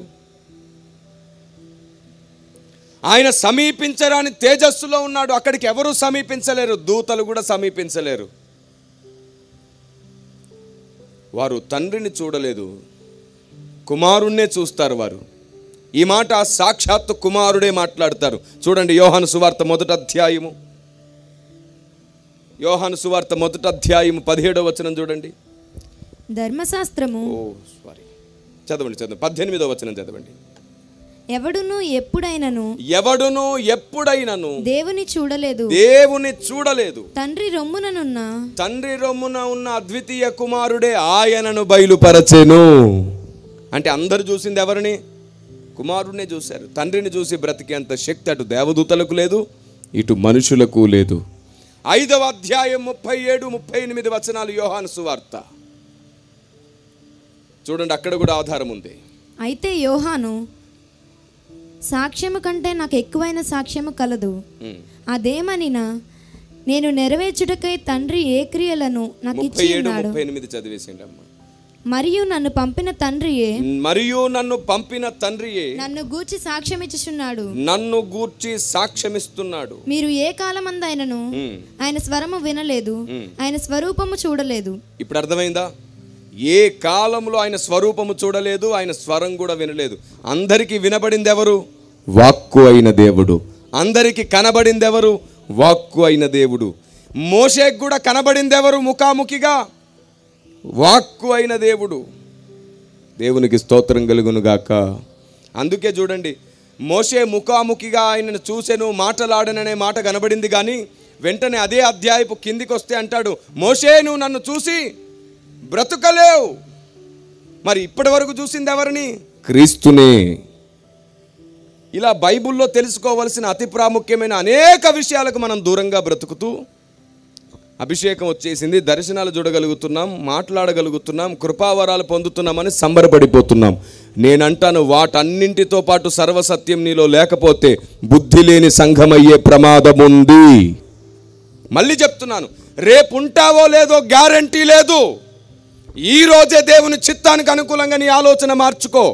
ఆయన సమీపించరాని తేజస్సులో ఉన్నాడు. అక్కడికి ఎవరు సమీపించలేరు, దూతలు కూడా సమీపించలేరు. వారు తండ్రిని చూడలేదు, కుమారుణ్ణే చూస్తారు వారు. ఈ మాట సాక్షాత్తు కుమారుడే మాట్లాడతారు. చూడండి, యోహాను సువార్త 1వ అధ్యాయము 17వ వచనం చూడండి. ధర్మశాస్త్రము చదవండి 18వ వచనం చదవండి. ఎవడును ఎప్పుడైనను దేవుని చూడలేదు. తండ్రి రొమ్మున ఉన్న అద్వితీయ కుమారుడే ఆయనను బయలుపరచెను. అంటే అందరు చూసింది ఎవరిని? కుమారుడినే చూశారు. తండ్రిని చూసి బ్రతికేంత శక్తి అటు దేవదూతలకు లేదు, ఇటు మనుషులకు లేదు. 5వ అధ్యాయం 37-38 వచనాలు యోహాను సువార్త చూడండి. అక్కడ కూడా ఆధారం ఉంది. అయితే యోహాను సాక్ష్యము కంటే నాకు ఎక్కువైన సాక్ష్యము కలదు. అదేమనినా నేను నెరవేర్చుటకై తండ్రి ఏ క్రియలను నాకు ఇచ్చి ఉన్నాడు. 37-38 చదివేసిండి అమ్మ. మరియు నన్ను పంపిన తండ్రియే నన్ను గూర్చి సాక్ష్యమిస్తున్నాడు. మీరు ఏ కాలమందైనను ఆయన స్వరము వినలేదు, ఆయన స్వరూపము చూడలేదు. ఇప్పుడు అర్థమైందా? ఏ కాలంలో ఆయన స్వరూపము చూడలేదు, ఆయన స్వరం కూడా వినలేదు. అందరికీ వినబడింది ఎవరు? వాక్కు అయిన దేవుడు. అందరికీ కనబడింది ఎవరు? వాక్కు అయిన దేవుడు. మోషేకు కూడా కనబడింది ఎవరు? ముఖాముఖిగా వాక్కు అయిన దేవుడు. దేవునికి స్తోత్రం కలుగునుగాక. అందుకే చూడండి, మోషే ముఖాముఖిగా ఆయనను చూసెను, మాటలాడననే మాట కనబడింది. కానీ వెంటనే అదే అధ్యాయపు కిందికి వస్తే అంటాడు, మోషే నువ్వు నన్ను చూసి బ్రతుకలేవు. మరి ఇప్పటి వరకు చూసింది ఎవరిని? క్రీస్తునే. ఇలా బైబిల్లో తెలుసుకోవలసిన అతి ప్రాముఖ్యమైన అనేక విషయాలకు మనం దూరంగా బ్రతుకుతూ అభిషేకం వచ్చేసింది, దర్శనాలు చూడగలుగుతున్నాం, మాట్లాడగలుగుతున్నాం, కృపావరాలు పొందుతున్నామని సంబరపడిపోతున్నాం. నేనంటాను, వాటన్నింటితో పాటు సర్వసత్యం నీలో లేకపోతే బుద్ధి లేని సంఘమయ్యే ప్రమాదం ఉంది. మళ్ళీ చెప్తున్నాను, రేపు ఉంటావో లేదో గ్యారంటీ లేదు. ఈ రోజే దేవుని చిత్తానికి అనుకూలంగా నీ ఆలోచన మార్చుకో.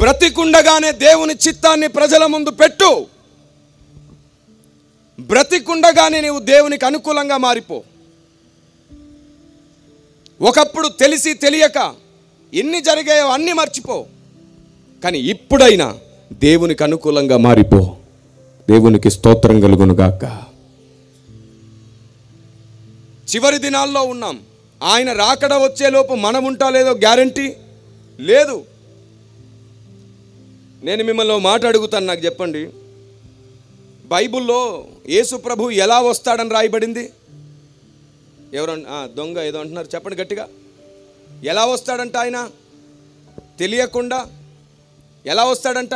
బ్రతికుండగానే దేవుని చిత్తాన్ని ప్రజల ముందు పెట్టు. బ్రతికుండగానే నీవు దేవునికి అనుకూలంగా మారిపో. ఒకప్పుడు తెలిసి తెలియక ఎన్ని జరిగాయో అన్నీ మర్చిపో, కానీ ఇప్పుడైనా దేవునికి అనుకూలంగా మారిపో. దేవునికి స్తోత్రం కలుగునుగాక. చివరి దినాల్లో ఉన్నాం. ఆయన రాకడ వచ్చేలోపు మనం ఉంటా లేదో గ్యారంటీ లేదు. నేను మిమ్మల్ని మాట అడుగుతాను, నాకు చెప్పండి, బైబిల్లో యేసు ప్రభు ఎలా వస్తాడని రాయబడింది? ఎవరన్నా దొంగ ఏదో అంటున్నారు, చెప్పండి గట్టిగా. ఎలా వస్తాడంట ఆయన? తెలియకుండా ఎలా వస్తాడంట?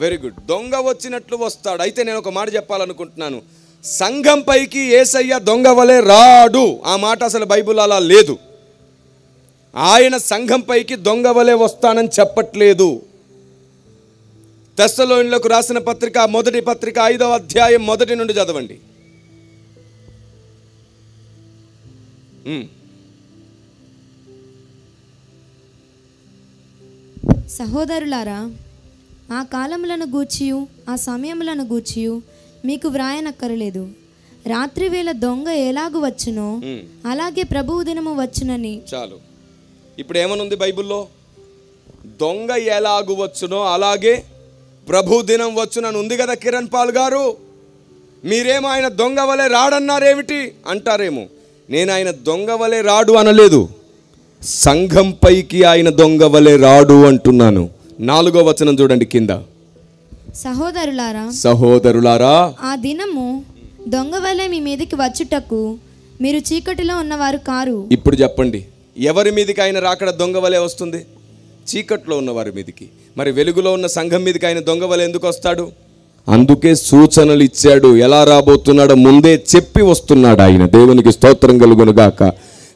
వెరీ గుడ్, దొంగ వచ్చినట్లు వస్తాడు. అయితే నేను ఒక మాట చెప్పాలనుకుంటున్నాను. సంఘం పైకి యేసయ్య దొంగ వలె రాడు. ఆ మాట అసలు బైబిల్ అలా లేదు. ఆయన సంఘం పైకి దొంగ వలె వస్తానని చెప్పట్లేదు. తెస్సలోనిలకు రాసిన పత్రిక, మొదటి పత్రిక 5వ అధ్యాయం 1 నుండి చదవండి. సహోదరులారా, ఆ కాలములను గూర్చియు ఆ సమయములను గూర్చియు మీకు వ్రాయనక్కరలేదు. రాత్రి వేళ దొంగ ఎలాగు వచ్చునో అలాగే ప్రభువు దినము వచ్చునని. చాలు. ఇప్పుడు ఏమనుంది బైబిల్లో? దొంగ ఎలాగు వచ్చునో అలాగే ప్రభు దినం వచ్చునని ఉంది కదా. కిరణ్ పాల్ గారు, మీరేమో ఆయన దొంగ వలె రాడన్నారేమిటి అంటారేమో. నేను ఆయన దొంగ వలె రాడు అనలేదు. సంఘం పైకి ఆయన దొంగ వలె రాడు అంటున్నాను. 4వ వచనం చూడండి కింద. సహోదరులారా, ఆ దినము దొంగ వలె మీ మీదకి వచ్చుటకు మీరు చీకటిలో ఉన్నవారు కారు. ఇప్పుడు చెప్పండి, ఎవరి మీదకి ఆయన రాకడ దొంగ వలె వస్తుంది? చీకట్లో ఉన్నవారి మీదకి. మరి వెలుగులో ఉన్న సంఘం మీదకి ఆయన దొంగ వలె ఎందుకు వస్తాడు? అందుకే సూచనలు ఇచ్చాడు. ఎలా రాబోతున్నాడో ముందే చెప్పి వస్తున్నాడు ఆయన. దేవునికి స్తోత్రం కలుగునుగాక.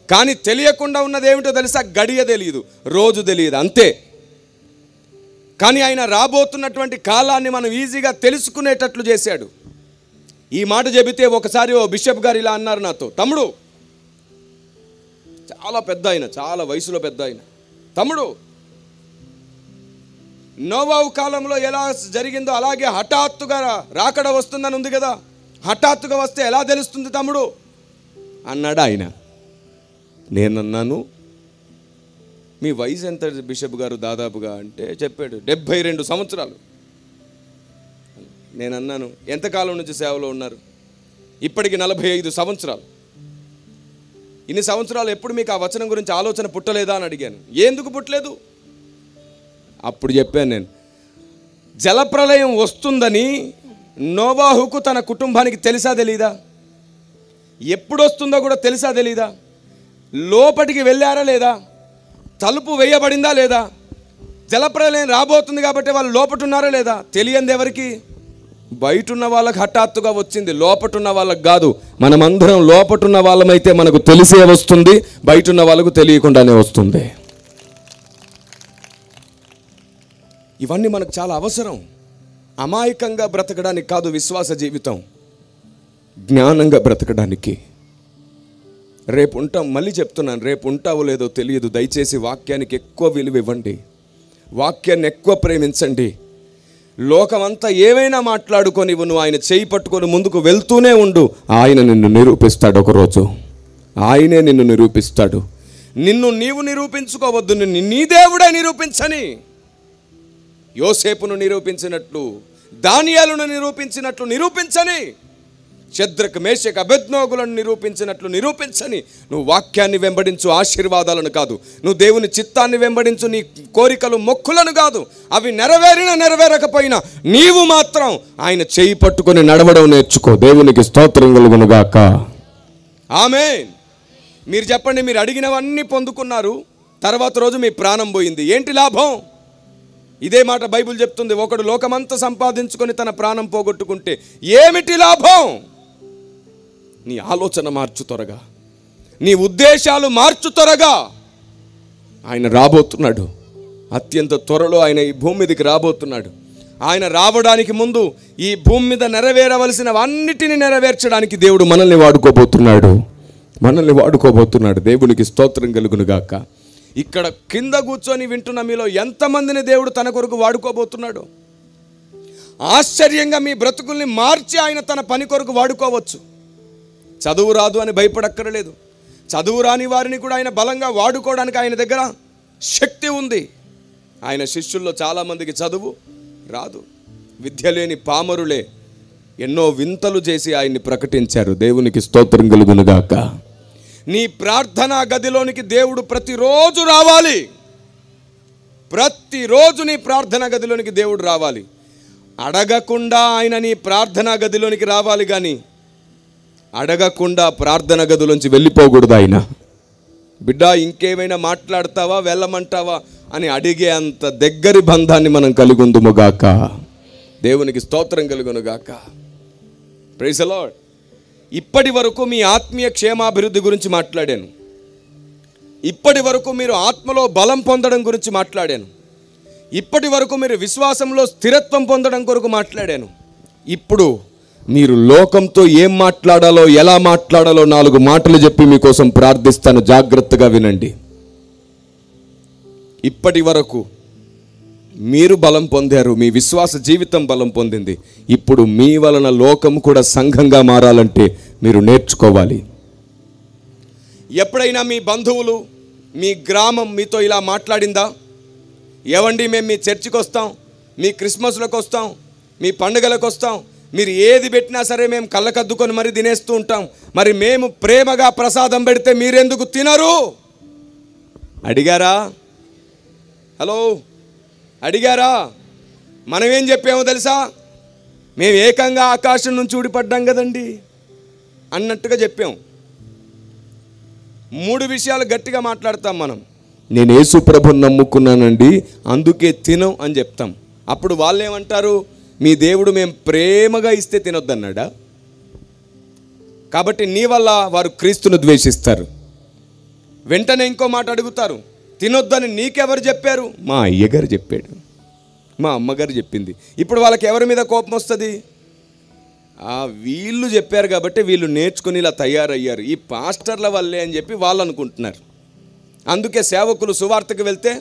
కానీ తెలియకుండా ఉన్నది ఏమిటో తెలుసా? గడియ తెలియదు, రోజు తెలియదు, అంతే. కానీ ఆయన రాబోతున్నటువంటి కాలాన్ని మనం ఈజీగా తెలుసుకునేటట్లు చేశాడు. ఈ మాట చెబితే ఒకసారి ఓ బిషప్ గారు ఇలా అన్నారు నాతో, తమ్ముడు, చాలా పెద్ద ఆయన, చాలా వయసులో పెద్ద ఆయన, తమ్ముడు, నోవాహు కాలంలో ఎలా జరిగిందో అలాగే హఠాత్తుగా రాకడ వస్తుందని ఉంది కదా, హఠాత్తుగా వస్తే ఎలా తెలుస్తుంది తమ్ముడు అన్నాడు ఆయన. నేనన్నాను, మీ వయసు ఎంత బిషప్ గారు దాదాపుగా అంటే చెప్పాడు 72 సంవత్సరాలు. నేనన్నాను, ఎంతకాలం నుంచి సేవలో ఉన్నారు? ఇప్పటికి 45 సంవత్సరాలు. ఇన్ని సంవత్సరాలు ఎప్పుడు మీకు ఆ వచనం గురించి ఆలోచన పుట్టలేదా అని అడిగాను. ఎందుకు పుట్టలేదు? అప్పుడు చెప్పాను నేను, జలప్రలయం వస్తుందని నోవాహుకు తన కుటుంబానికి తెలుసా తెలీదా? ఎప్పుడు వస్తుందో కూడా తెలుసా తెలీదా? లోపటికి వెళ్ళారా లేదా? తలుపు వేయబడిందా లేదా? జలప్రలయం రాబోతుంది కాబట్టి వాళ్ళు లోపట ఉన్నారా లేదా? తెలియంది ఎవరికి? బయట ఉన్న వాళ్ళకి హఠాత్తుగా వచ్చింది, లోపట ఉన్న వాళ్ళకి కాదు. మనమందరం లోపటున్న వాళ్ళమైతే మనకు తెలిసే వస్తుంది, బయట ఉన్న వాళ్ళకు తెలియకుండానే వస్తుంది. ఇవన్నీ మనకు చాలా అవసరం. అమాయకంగా బ్రతకడానికి కాదు విశ్వాస జీవితం, జ్ఞానంగా బ్రతకడానికి. రేపు ఉంటాం, మళ్ళీ చెప్తున్నాను, రేపు ఉంటావో లేదో తెలియదు. దయచేసి వాక్యానికి ఎక్కువ విలువ ఇవ్వండి, వాక్యాన్ని ఎక్కువ ప్రేమించండి. లోకమంతా ఏమైనా మాట్లాడుకొని నువ్వు ఆయన చేయి పట్టుకొని ముందుకు వెళ్తూనే ఉండు. ఆయన నిన్ను నిరూపిస్తాడు ఒకరోజు. ఆయనే నిన్ను నిరూపిస్తాడు. నిన్ను నీవు నిరూపించుకోవద్దు, నిన్ను నీ దేవుడే నిరూపించని. యోసేపును నిరూపించినట్లు, దానియేలును నిరూపించినట్లు నిరూపించని. షద్రక్, మేషక్, అబేద్నెగోలను నిరూపించినట్లు నిరూపించని. నువ్వు వాక్యాన్ని వెంబడించు, ఆశీర్వాదాలను కాదు. నువ్వు దేవుని చిత్తాన్ని వెంబడించు, నీ కోరికలు మొక్కులను కాదు. అవి నెరవేరినా నెరవేరకపోయినా నీవు మాత్రం ఆయన చేయి పట్టుకొని నడవడం నేర్చుకో. దేవునికి స్తోత్రం కలుగునుగాక. ఆమేన్. మీరు చెప్పండి, మీరు అడిగినవన్నీ పొందుకున్నారు, తర్వాత రోజు మీ ప్రాణం పోయింది, ఏంటి లాభం? ఇదే మాట బైబిల్ చెప్తుంది. ఒకడు లోకమంతా సంపాదించుకొని తన ప్రాణం పోగొట్టుకుంటే ఏమిటి లాభం? నీ ఆలోచన మార్చు త్వరగా, నీ ఉద్దేశాలు మార్చు త్వరగా. ఆయన రాబోతున్నాడు, అత్యంత త్వరలో ఆయన ఈ భూమి మీదకి రాబోతున్నాడు. ఆయన రావడానికి ముందు ఈ భూమి మీద నెరవేరవలసినవన్నిటిని నెరవేర్చడానికి దేవుడు మనల్ని వాడుకోబోతున్నాడు. దేవునికి స్తోత్రం కలుగును గాక. ఇక్కడ కింద కూర్చొని వింటున్న మీలో ఎంతమందిని దేవుడు తన కొరకు వాడుకోబోతున్నాడు? ఆశ్చర్యంగా మీ బ్రతుకుల్ని మార్చి ఆయన తన పని కొరకు వాడుకోవచ్చు. చదువు రాదు అని భయపడక్కర్లేదు. చదువు రాని వారిని కూడా ఆయన బలంగా వాడుకోవడానికి ఆయన దగ్గర శక్తి ఉంది. ఆయన శిష్యుల్లో చాలామందికి చదువు రాదు. విద్య లేని పామరులే ఎన్నో వింతలు చేసి ఆయన్ని ప్రకటించారు. దేవునికి స్తోత్రం కలుగునుగాక. నీ ప్రార్థనా గదిలోనికి దేవుడు ప్రతిరోజు రావాలి. ప్రతిరోజు నీ ప్రార్థనా గదిలోనికి దేవుడు రావాలి. అడగకుండా ఆయన నీ ప్రార్థనా గదిలోనికి రావాలి, కానీ అడగకుండా ప్రార్థన గదిలోంచి వెళ్ళిపోకూడదు. ఆయన బిడ్డ ఇంకేమైనా మాట్లాడతావా, వెళ్ళమంటావా అని అడిగే అంత దగ్గరి బంధాన్ని మనం కలిగి ఉందుముగాక. దేవునికి స్తోత్రం కలుగునుగాక. Praise the Lord. ఇప్పటి వరకు మీ ఆత్మీయ క్షేమాభివృద్ధి గురించి మాట్లాడాను. ఇప్పటి వరకు మీరు ఆత్మలో బలం పొందడం గురించి మాట్లాడాను. ఇప్పటి వరకు మీరు విశ్వాసంలో స్థిరత్వం పొందడం కొరకు మాట్లాడాను. ఇప్పుడు మీరు లోకంతో ఏం మాట్లాడాలో, ఎలా మాట్లాడాలో 4 మాటలు చెప్పి మీకోసం ప్రార్థిస్తాను. జాగ్రత్తగా వినండి. ఇప్పటి వరకు మీరు బలం పొందారు, మీ విశ్వాస జీవితం బలం పొందింది. ఇప్పుడు మీ వలన లోకం కూడా సంఘంగా మారాలంటే మీరు నేర్చుకోవాలి. ఎప్పుడైనా మీ బంధువులు, మీ గ్రామం మీతో ఇలా మాట్లాడిందా? ఏవండి, మేము మీ చర్చికి వస్తాం, మీ క్రిస్మస్లకు వస్తాం, మీ పండుగలకు వస్తాం, మీరు ఏది పెట్టినా సరే మేము కళ్ళకద్దుకొని మరి తినేస్తూ ఉంటాం, మరి మేము ప్రేమగా ప్రసాదం పెడితే మీరెందుకు తినరు? అడిగారా? హలో, అడిగారా? మనం ఏం చెప్పామో తెలుసా? మేము ఏకంగా ఆకాశం నుంచి ఊడిపడ్డాం కదండి అన్నట్టుగా చెప్పాం. 3 విషయాలు గట్టిగా మాట్లాడతాం మనం. నేను యేసు ప్రభుని నమ్ముకున్నానండి, అందుకే తినం అని చెప్తాం. అప్పుడు వాళ్ళు ఏమంటారు? మీ దేవుడు మేము ప్రేమగా ఇస్తే తినొద్దన్నాడా? కాబట్టి నీ వల్ల వారు క్రీస్తును ద్వేషిస్తారు. వెంటనే ఇంకో మాట అడుగుతారు, తినొద్దని నీకెవరు చెప్పారు? మా అయ్యగారు చెప్పాడు, మా అమ్మగారు చెప్పింది. ఇప్పుడు వాళ్ళకి ఎవరి మీద కోపం వస్తుంది? వీళ్ళు చెప్పారు కాబట్టి వీళ్ళు నేర్చుకుని ఇలా తయారయ్యారు, ఈ పాస్టర్ల వల్లే అని చెప్పి వాళ్ళు అనుకుంటున్నారు. అందుకే సేవకులు సువార్తకు వెళ్తే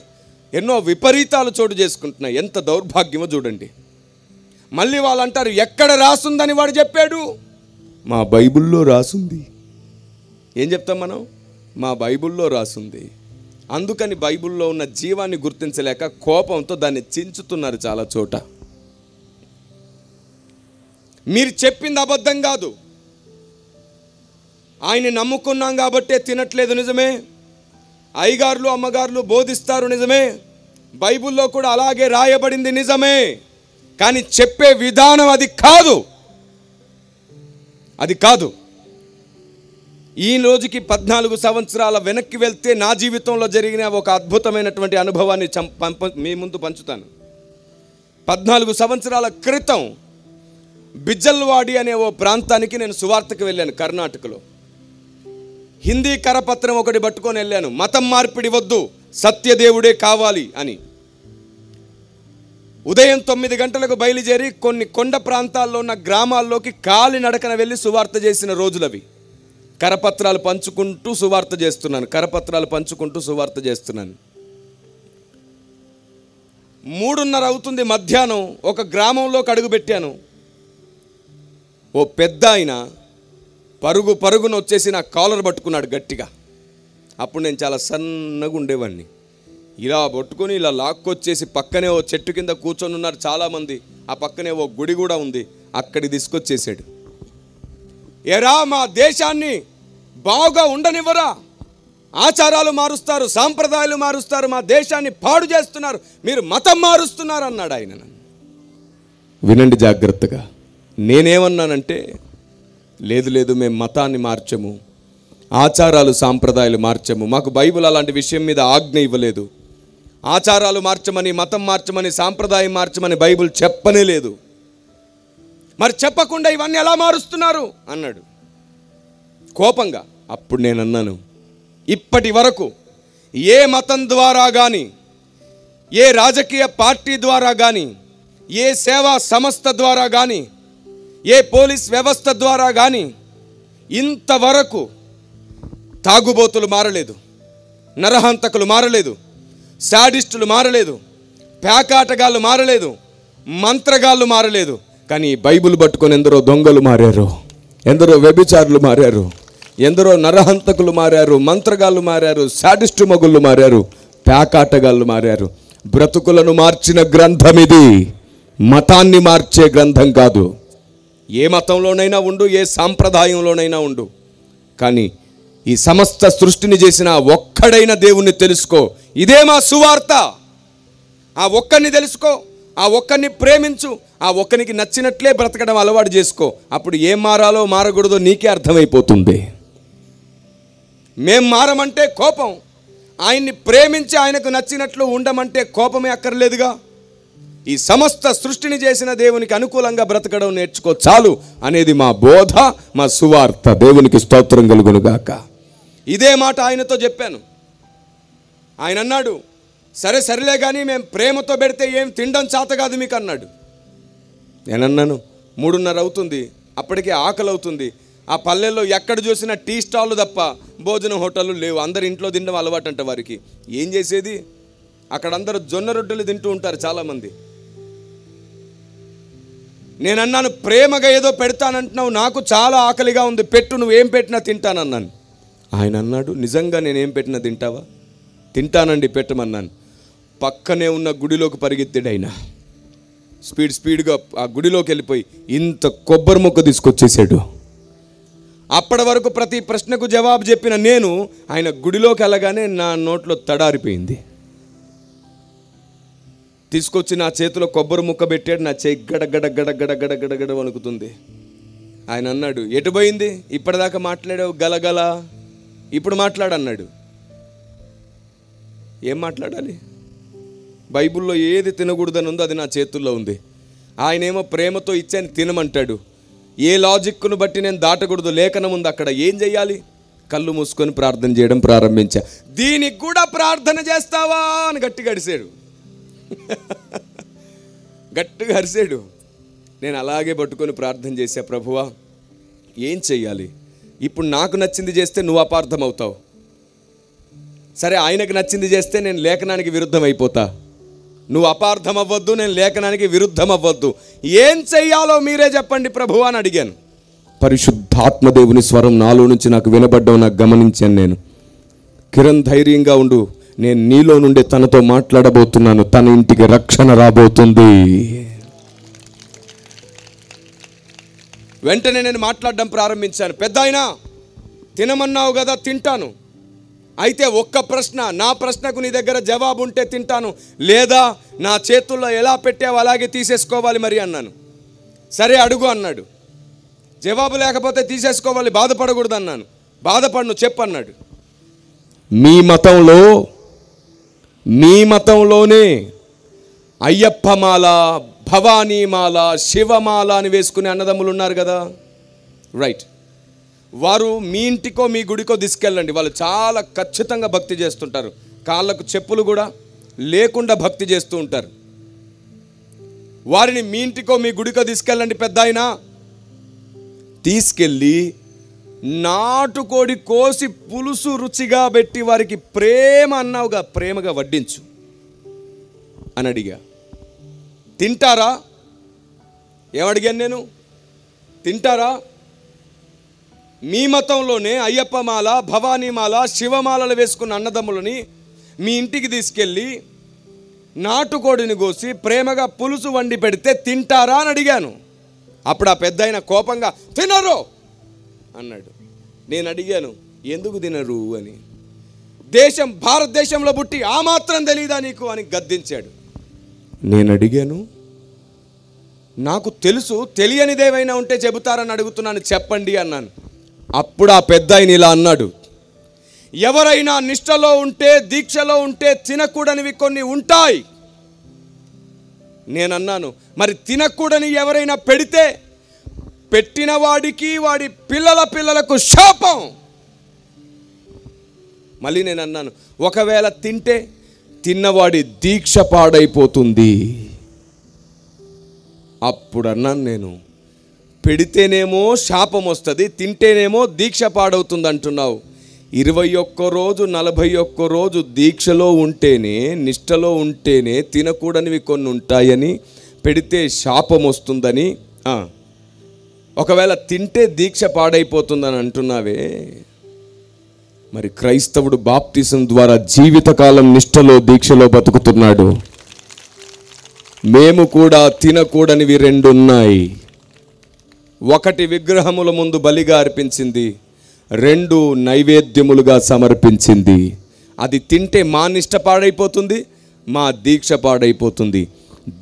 ఎన్నో విపరీతాలు చోటు చేసుకుంటున్నాయి. ఎంత దౌర్భాగ్యమో చూడండి. మళ్ళీ వాళ్ళు అంటారు, ఎక్కడ రాసుందని వాడు చెప్పాడు? మా బైబిల్లో రాసుంది. ఏం చెప్తాం మనం? మా బైబిల్లో రాసుంది. అందుకని బైబిల్లో ఉన్న జీవాన్ని గుర్తించలేక కోపంతో దాన్ని చించుతున్నారు చాలా చోట. మీరు చెప్పింది అబద్ధం కాదు. ఆయన్ని నమ్ముకున్నాం కాబట్టే తినట్లేదు, నిజమే. అయ్యగారులు అమ్మగారులు బోధిస్తారు, నిజమే. బైబిల్లో కూడా అలాగే రాయబడింది, నిజమే. కానీ చెప్పే విధానం అది కాదు. అది కాదు. ఈ రోజుకి 14 సంవత్సరాల వెనక్కి వెళ్తే నా జీవితంలో జరిగిన ఒక అద్భుతమైనటువంటి అనుభవాన్ని మీ ముందు పంచుతాను. 14 సంవత్సరాల క్రితం బిజ్జల్వాడి అనే ఓ ప్రాంతానికి నేను సువార్తకు వెళ్ళాను, కర్ణాటకలో. హిందీ కరపత్రం ఒకటి పట్టుకొని వెళ్ళాను. మతం మార్పిడి వద్దు, సత్యదేవుడే కావాలి అని. ఉదయం 9 గంటలకు బయలుదేరి కొన్ని కొండ ప్రాంతాల్లో ఉన్న గ్రామాల్లోకి కాలినడకన వెళ్ళి సువార్త చేసిన రోజులవి. కరపత్రాలు పంచుకుంటూ సువార్త చేస్తున్నాను. 3:30 అవుతుంది మధ్యాహ్నం. ఒక గ్రామంలోకి అడుగు పెట్టాను. ఓ పెద్ద ఆయన పరుగున వచ్చేసి నా కాలర్ పట్టుకున్నాడు గట్టిగా. అప్పుడు నేను చాలా సన్నగా ఉండేవాడిని. ఇలా పట్టుకొని ఇలా లాక్కొచ్చేసి పక్కనే ఓ చెట్టు కింద కూర్చొని ఉన్నారు చాలామంది. ఆ పక్కనే ఓ గుడి కూడా ఉంది, అక్కడికి తీసుకొచ్చేసాడు. ఎరా, మా దేశాన్ని బాగా ఉండనివ్వరా? ఆచారాలు మారుస్తారు, సాంప్రదాయాలు మారుస్తారు, మా దేశాన్ని పాడు చేస్తున్నారు, మీరు మతం మారుస్తున్నారు అన్నాడు ఆయన. వినండి జాగ్రత్తగా. నేనేమన్నానంటే, లేదు మేము మతాన్ని మార్చము, ఆచారాలు సాంప్రదాయాలు మార్చము, మాకు బైబిల్ అలాంటి విషయం మీద ఆజ్ఞ ఇవ్వలేదు. ఆచారాలు మార్చమని, మతం మార్చమని, సాంప్రదాయం మార్చమని బైబిల్ చెప్పనే లేదు. మరి చెప్పకుండా ఇవన్నీ ఎలా మారుస్తున్నారు అన్నాడు కోపంగా. అప్పుడు నేను అన్నాను, ఇప్పటి వరకు ఏ మతం ద్వారా కానీ, ఏ రాజకీయ పార్టీ ద్వారా కానీ, ఏ సేవా సంస్థ ద్వారా కానీ, ఏ పోలీస్ వ్యవస్థ ద్వారా కానీ ఇంతవరకు తాగుబోతులు మారలేదు, నరహంతకులు మారలేదు, శాడిస్టులు మారలేదు, పేకాటగాళ్ళు మారలేదు, మంత్రగాళ్ళు మారలేదు. కానీ బైబిల్ పట్టుకొని ఎందరో దొంగలు మారారు, ఎందరో వ్యభిచారులు మారారు, ఎందరో నరహంతకులు మారారు, మంత్రగాళ్ళు మారారు, శాడిస్టు మగుళ్ళు మారారు, పేకాటగాళ్ళు మారారు. బ్రతుకులను మార్చిన గ్రంథం ఇది, మతాన్ని మార్చే గ్రంథం కాదు. ఏ మతంలోనైనా ఉండు, ఏ సాంప్రదాయంలోనైనా ఉండు, కానీ ఈ సమస్త సృష్టిని చేసిన ఒక్కడైన దేవుణ్ణి తెలుసుకో. ఇదే మా సువార్త. ఆ ఒక్కరిని తెలుసుకో, ఆ ఒక్కరిని ప్రేమించు, ఆ ఒక్కరికి నచ్చినట్లే బ్రతకడం అలవాటు చేసుకో. అప్పుడు ఏం మారాలో మారకూడదో నీకే అర్థమైపోతుంది. మేం మారమంటే కోపం, ఆయన్ని ప్రేమించి ఆయనకు నచ్చినట్లు ఉండమంటే కోపమే అక్కర్లేదుగా. ఈ సమస్త సృష్టిని చేసిన దేవునికి అనుకూలంగా బ్రతకడం నేర్చుకో చాలు అనేది మా బోధ, మా సువార్త. దేవునికి స్తోత్రం కలుగునుగాక. ఇదే మాట ఆయనతో చెప్పాను. ఆయన అన్నాడు, సరేలే కానీ మేము ప్రేమతో పెడితే ఏం తినడం చేత కాదు మీకు అన్నాడు. నేనన్నాను, 3:30 అవుతుంది, అప్పటికే ఆకలి అవుతుంది. ఆ పల్లెల్లో ఎక్కడ చూసినా టీ స్టాళ్ళు తప్ప భోజనం హోటళ్ళు లేవు. అందరు ఇంట్లో తినడం అలవాటు అంట వారికి. ఏం చేసేది? అక్కడ అందరూ జొన్న రొట్టెలు తింటూ ఉంటారు చాలామంది. నేనన్నాను, ప్రేమగా ఏదో పెడతానంటున్నావు, నాకు చాలా ఆకలిగా ఉంది, పెట్టు, నువ్వేం పెట్టినా తింటానన్నాను. ఆయన అన్నాడు, నిజంగా నేనేం పెట్టినా తింటావా? తింటానండి, పెట్టమన్నాను. పక్కనే ఉన్న గుడిలోకి పరిగెత్తాడు ఆయన. స్పీడ్గా ఆ గుడిలోకి వెళ్ళిపోయి ఇంత కొబ్బరి ముక్క తీసుకొచ్చేసాడు. అప్పటి వరకు ప్రతి ప్రశ్నకు జవాబు చెప్పిన నేను, ఆయన గుడిలోకి వెళ్ళగానే నా నోట్లో తడారిపోయింది. తీసుకొచ్చి నా చేతిలో కొబ్బరి ముక్క పెట్టాడు. నా చేయి గడ వణుకుతుంది. ఆయన అన్నాడు, ఎటు పోయింది? ఇప్పటిదాకా మాట్లాడావు గలగల, ఇప్పుడు మాట్లాడన్నాడు. ఏం మాట్లాడాలి? బైబిల్లో ఏది తినకూడదని ఉందో అది నా చేతుల్లో ఉంది. ఆయనేమో ప్రేమతో ఇచ్చాను తినమంటాడు. ఏ లాజిక్ను బట్టి నేను దాటకూడదు, లేఖనం ఉంది అక్కడ. ఏం చెయ్యాలి? కళ్ళు మూసుకొని ప్రార్థన చేయడం ప్రారంభించా. దీనికి కూడా ప్రార్థన చేస్తావా అని గట్టిగా అరిసాడు. గట్టిగా అరిసాడు. నేను అలాగే పట్టుకొని ప్రార్థన చేశా, ప్రభువా ఏం చెయ్యాలి? ఇప్పుడు నాకు నచ్చింది చేస్తే నువ్వు అపార్థం అవుతావు. సరే, ఆయనకు నచ్చింది చేస్తే నేను లేఖనానికి విరుద్ధం అయిపోతా. నువ్వు అపార్థం అవ్వద్దు, నేను లేఖనానికి విరుద్ధం అవ్వద్దు. ఏం చెయ్యాలో మీరే చెప్పండి ప్రభువా అని అడిగాను. పరిశుద్ధాత్మదేవుని స్వరం నాలో నుంచి నాకు వినబడ్డం నాకు గమనించాను నేను. కిరణ్ ధైర్యంగా ఉండు, నేను నీలో నుండి తనతో మాట్లాడబోతున్నాను, తన ఇంటికి రక్షణ రాబోతుంది. వెంటనే నేను మాట్లాడడం ప్రారంభించాను. పెద్దాయనా, తినమన్నావు కదా, తింటాను. అయితే ఒక్క ప్రశ్న, నా ప్రశ్నకు నీ దగ్గర జవాబు ఉంటే తింటాను, లేదా నా చేతుల్లో ఎలా పెట్టావో అలాగే తీసేసుకోవాలి మరి అన్నాను. సరే అడుగు అన్నాడు. జవాబు లేకపోతే తీసేసుకోవాలి, బాధపడకూడదు అన్నాను. బాధపడను, చెప్పన్నాడు. మీ మతంలోనే అయ్యప్పమాల, భవానీమాల, శివమాల అని వేసుకునే అన్నదమ్ములు ఉన్నారు కదా, రైట్. వారు మీ ఇంటికో మీ గుడికో తీసుకెళ్ళండి. వాళ్ళు చాలా ఖచ్చితంగా భక్తి చేస్తుంటారు. కాళ్ళకు చెప్పులు కూడా లేకుండా భక్తి చేస్తూ ఉంటారు. వారిని మీ ఇంటికో మీ గుడికో తీసుకెళ్ళండి పెద్దాయనా. తీసుకెళ్ళి నాటుకోడి కోసి పులుసు రుచిగా పెట్టి వారికి ప్రేమ అన్నావుగా, ప్రేమగా వడ్డించు అని అడిగా. తింటారా? ఏమడిగాను నేను? తింటారా? మీ మతంలోనే అయ్యప్పమాల, భవానీమాల, శివమాలలు వేసుకున్న అన్నదమ్ములని మీ ఇంటికి తీసుకెళ్ళి నాటుకోడిని కోసి ప్రేమగా పులుసు వండి పెడితే తింటారా అని అడిగాను. అప్పుడు ఆ పెద్దాయన కోపంగా తినరు అన్నాడు. నేను అడిగాను, ఎందుకు తినరు అని. భారతదేశంలో పుట్టి ఆ మాత్రం తెలీదా నీకు అని గద్దించాడు. నేను అడిగాను, నాకు తెలుసు, తెలియనిదేమైనా ఉంటే చెబుతారని అడుగుతున్నాను, చెప్పండి అన్నాను. అప్పుడు ఆ పెద్దాయన ఇలా అన్నాడు, ఎవరైనా నిష్టలో ఉంటే, దీక్షలో ఉంటే తినకూడనివి కొన్ని ఉంటాయి. నేనన్నాను, మరి తినకూడని ఎవరైనా పెడితే పెట్టిన వాడికి వాడి పిల్లలకు శాపం. మళ్ళీ నేను అన్నాను, ఒకవేళ తింటే తిన్నవాడి దీక్ష పాడైపోతుంది. అప్పుడు అన్నాను నేను, పెడితేనేమో శాపం వస్తుంది, తింటేనేమో దీక్ష పాడవుతుంది అంటున్నావు. 21 రోజు 41 రోజు దీక్షలో ఉంటేనే, నిష్టలో ఉంటేనే తినకూడనివి కొన్ని ఉంటాయని, పెడితే శాపం వస్తుందని, ఒకవేళ తింటే దీక్ష పాడైపోతుందని అంటున్నావే. మరి క్రైస్తవుడు బాప్తిసం ద్వారా జీవితకాలం నిష్టలో, దీక్షలో బతుకుతున్నాడు. మేము కూడా తినకూడనివి 2 ఉన్నాయి. ఒకటి విగ్రహముల ముందు బలిగా అర్పించింది, 2 నైవేద్యములుగా సమర్పించింది. అది తింటే మా నిష్ట పాడైపోతుంది, మా దీక్ష పాడైపోతుంది.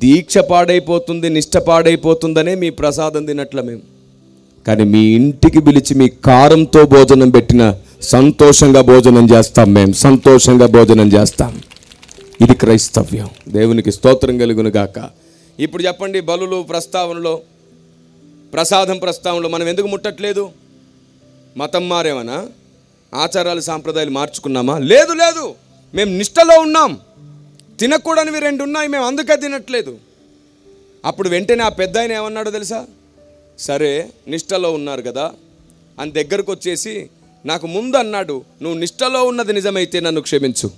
దీక్ష పాడైపోతుంది, నిష్ట పాడైపోతుందనే మీ ప్రసాదం తినట్ల మేము. కానీ మీ ఇంటికి పిలిచి మీ కారంతో భోజనం పెట్టిన సంతోషంగా భోజనం చేస్తాం, మేము సంతోషంగా భోజనం చేస్తాం. ఇది క్రైస్తవ్యం. దేవునికి స్తోత్రం కలుగును గాక. ఇప్పుడు చెప్పండి, బలులు ప్రస్తావనలో, ప్రసాదం ప్రస్తావనలో మనం ఎందుకు ముట్టట్లేదు? మతం మారేమనా? ఆచారాలు సాంప్రదాయాలు మార్చుకున్నామా? లేదు లేదు, మేము నిష్టలో ఉన్నాం. తినకూడనివి 2 ఉన్నాయి, మేము అందుకే తినట్లేదు. అప్పుడు వెంటనే ఆ పెద్ద ఆయన ఏమన్నాడో తెలుసా? సరే నిష్టలో ఉన్నారు కదా అని దగ్గరకు వచ్చేసి నాకు ముందు అన్నాడు, నువ్వు నిష్టలో ఉన్నది నిజమైతే నన్ను క్షమించు.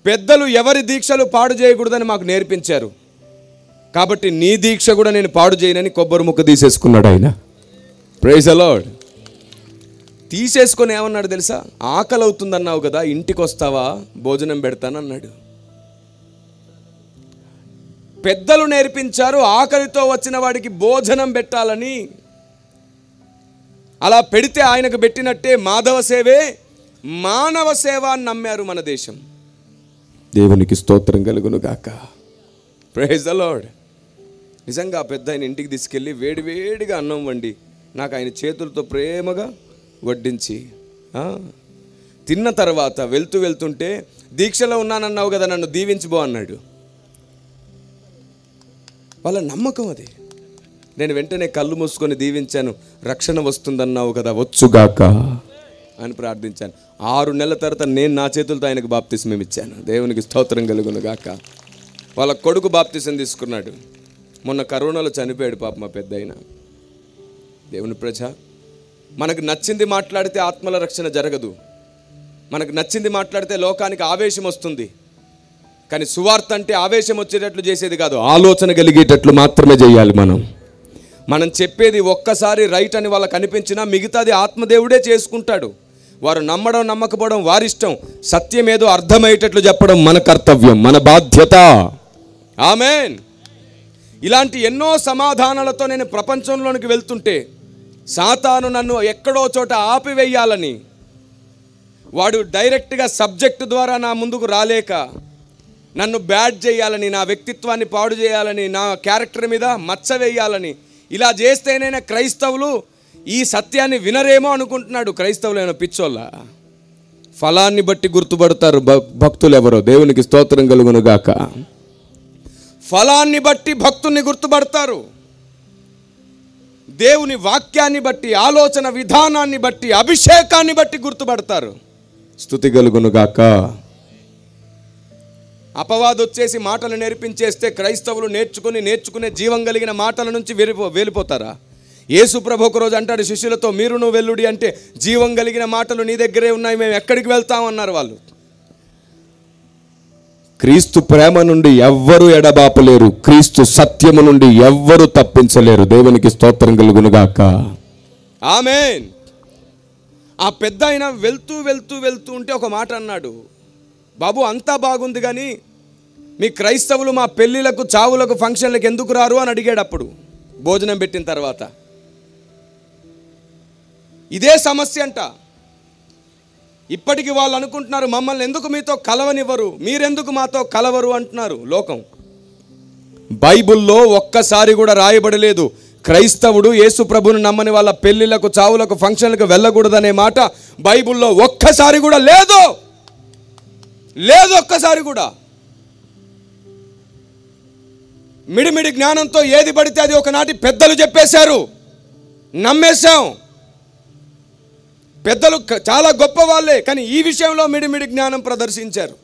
పెద్దలు ఎవరి దీక్షలు పాడు చేయకూడదని మాకు నేర్పించారు, కాబట్టి నీ దీక్ష కూడా నేను పాడు చేయనని కొబ్బరి ముక్క తీసేసుకున్నాడు ఆయన. Praise the Lord. తీసేసుకొని ఏమన్నాడు తెలుసా? ఆకలి అవుతుందన్నావు కదా, ఇంటికి వస్తావా, భోజనం పెడతానన్నాడు. పెద్దలు నేర్పించారు ఆకలితో వచ్చిన వాడికి భోజనం పెట్టాలని. అలా పెడితే ఆయనకు పెట్టినట్టే మాధవ సేవే మానవ సేవ అని నమ్మారు మన దేశం. దేవునికి స్తోత్రం కలుగును గాక. Praise the Lord. నిజంగా పెద్ద ఆయన ఇంటికి తీసుకెళ్ళి వేడివేడిగా అన్నం వండి నాకు ఆయన చేతులతో ప్రేమగా వడ్డించి తిన్న తర్వాత వెళ్తుంటే దీక్షలో ఉన్నానన్నావు కదా, నన్ను దీవించబో అన్నాడు. వాళ్ళ నమ్మకం అది. నేను వెంటనే కళ్ళు మూసుకొని దీవించాను. రక్షణ వస్తుందన్నావు కదా, వచ్చుగాక అని ప్రార్థించాను. 6 నెలల తర్వాత నేను నా చేతులతో ఆయనకు బాప్తిసం ఇచ్చాను. దేవునికి స్తోత్రం కలుగును గాక. వాళ్ళ కొడుకు బాప్తిసం తీసుకున్నాడు. మొన్న కరోనాలో చనిపోయాడు పాప మా పెద్ద ఆయన. దేవుని ప్రజ, మనకు నచ్చింది మాట్లాడితే ఆత్మల రక్షణ జరగదు. మనకు నచ్చింది మాట్లాడితే లోకానికి ఆవేశం వస్తుంది. కానీ సువార్త అంటే ఆవేశం వచ్చేటట్లు చేసేది కాదు, ఆలోచన కలిగేటట్లు మాత్రమే చేయాలి. మనం చెప్పేది ఒక్కసారి రైట్ అని వాళ్ళకి అనిపించినా మిగతాది ఆత్మదేవుడే చేసుకుంటాడు. వారు నమ్మడం నమ్మకపోవడం వారిష్టం. సత్యం ఏదో అర్థమయ్యేటట్లు చెప్పడం మన కర్తవ్యం, మన బాధ్యత. ఆమేన్. ఇలాంటి ఎన్నో సమాధానాలతో నేను ప్రపంచంలోనికి వెళ్తుంటే సాతాను నన్ను ఎక్కడో చోట ఆపివేయాలని, వాడు డైరెక్ట్గా సబ్జెక్టు ద్వారా నా ముందుకు రాలేక నన్ను బ్యాడ్ చేయాలని, నా వ్యక్తిత్వాన్ని పాడు చేయాలని, నా క్యారెక్టర్ మీద మచ్చ వేయాలని, ఇలా చేస్తేనైనా క్రైస్తవులు ఈ సత్యాన్ని వినరేమో అనుకుంటున్నాడు. క్రైస్తవులు ఏమైనా పిచ్చోళ్ళ? ఫలాన్ని బట్టి గుర్తుపడతారు భక్తులు ఎవరో. దేవునికి స్తోత్రం కలుగును గాక. ఫలాన్ని బట్టి భక్తుల్ని గుర్తుపడతారు. దేవుని వాక్యాన్ని బట్టి, ఆలోచన విధానాన్ని బట్టి, అభిషేకాన్ని బట్టి గుర్తుపడతారు. స్తుతి కలుగును గాక. అపవాదు వచ్చేసి మాటలు నేర్పించేస్తే క్రైస్తవులు నేర్చుకునే జీవం కలిగిన మాటల నుంచి వెళ్ళిపోతారా? యేసు ప్రభు ఒక రోజు అంటాడు శిష్యులతో, మీరును వెల్లుడి అంటే జీవం కలిగిన మాటలు నీ దగ్గరే ఉన్నాయి, మేము ఎక్కడికి వెళ్తామన్నారు వాళ్ళు. క్రీస్తు ప్రేమ నుండి ఎవ్వరు ఎడబాపలేరు, క్రీస్తు సత్యము నుండి ఎవ్వరు తప్పించలేరు. దేవునికి స్తోత్రం కలుగును గాక. ఆమేన్. ఆ పెద్ద ఆయన వెళ్తూ ఉంటే ఒక మాట అన్నాడు, బాబు అంతా బాగుంది కానీ మీ క్రైస్తవులు మా పెళ్ళిళ్ళకు, చావులకు, ఫంక్షన్లకు ఎందుకు రారు అని అడిగాడు. అప్పుడు భోజనం పెట్టిన తర్వాత ఇదే సమస్య అంట. ఇప్పటికి వాళ్ళు అనుకుంటున్నారు, మమ్మల్ని ఎందుకు మీతో కలవనివ్వరు, మీరెందుకు మాతో కలవరు అంటున్నారు లోకం. బైబిల్లో ఒక్కసారి కూడా రాయబడలేదు క్రైస్తవుడు యేసు ప్రభువుని నమ్మని వాళ్ళ పెళ్లిళ్లకు, చావులకు, ఫంక్షన్లకు వెళ్ళకూడదనే మాట బైబిల్లో ఒక్కసారి కూడా లేదు. ఒక్కసారి కూడా. మిడిమిడి జ్ఞానంతో ఏది పడితే అది ఒకనాటి పెద్దలు చెప్పేశారు, నమ్మేశాం. పెద్దలు చాలా గొప్ప వాళ్ళే, కానీ ఈ విషయంలో మిడిమిడి జ్ఞానం ప్రదర్శించారు.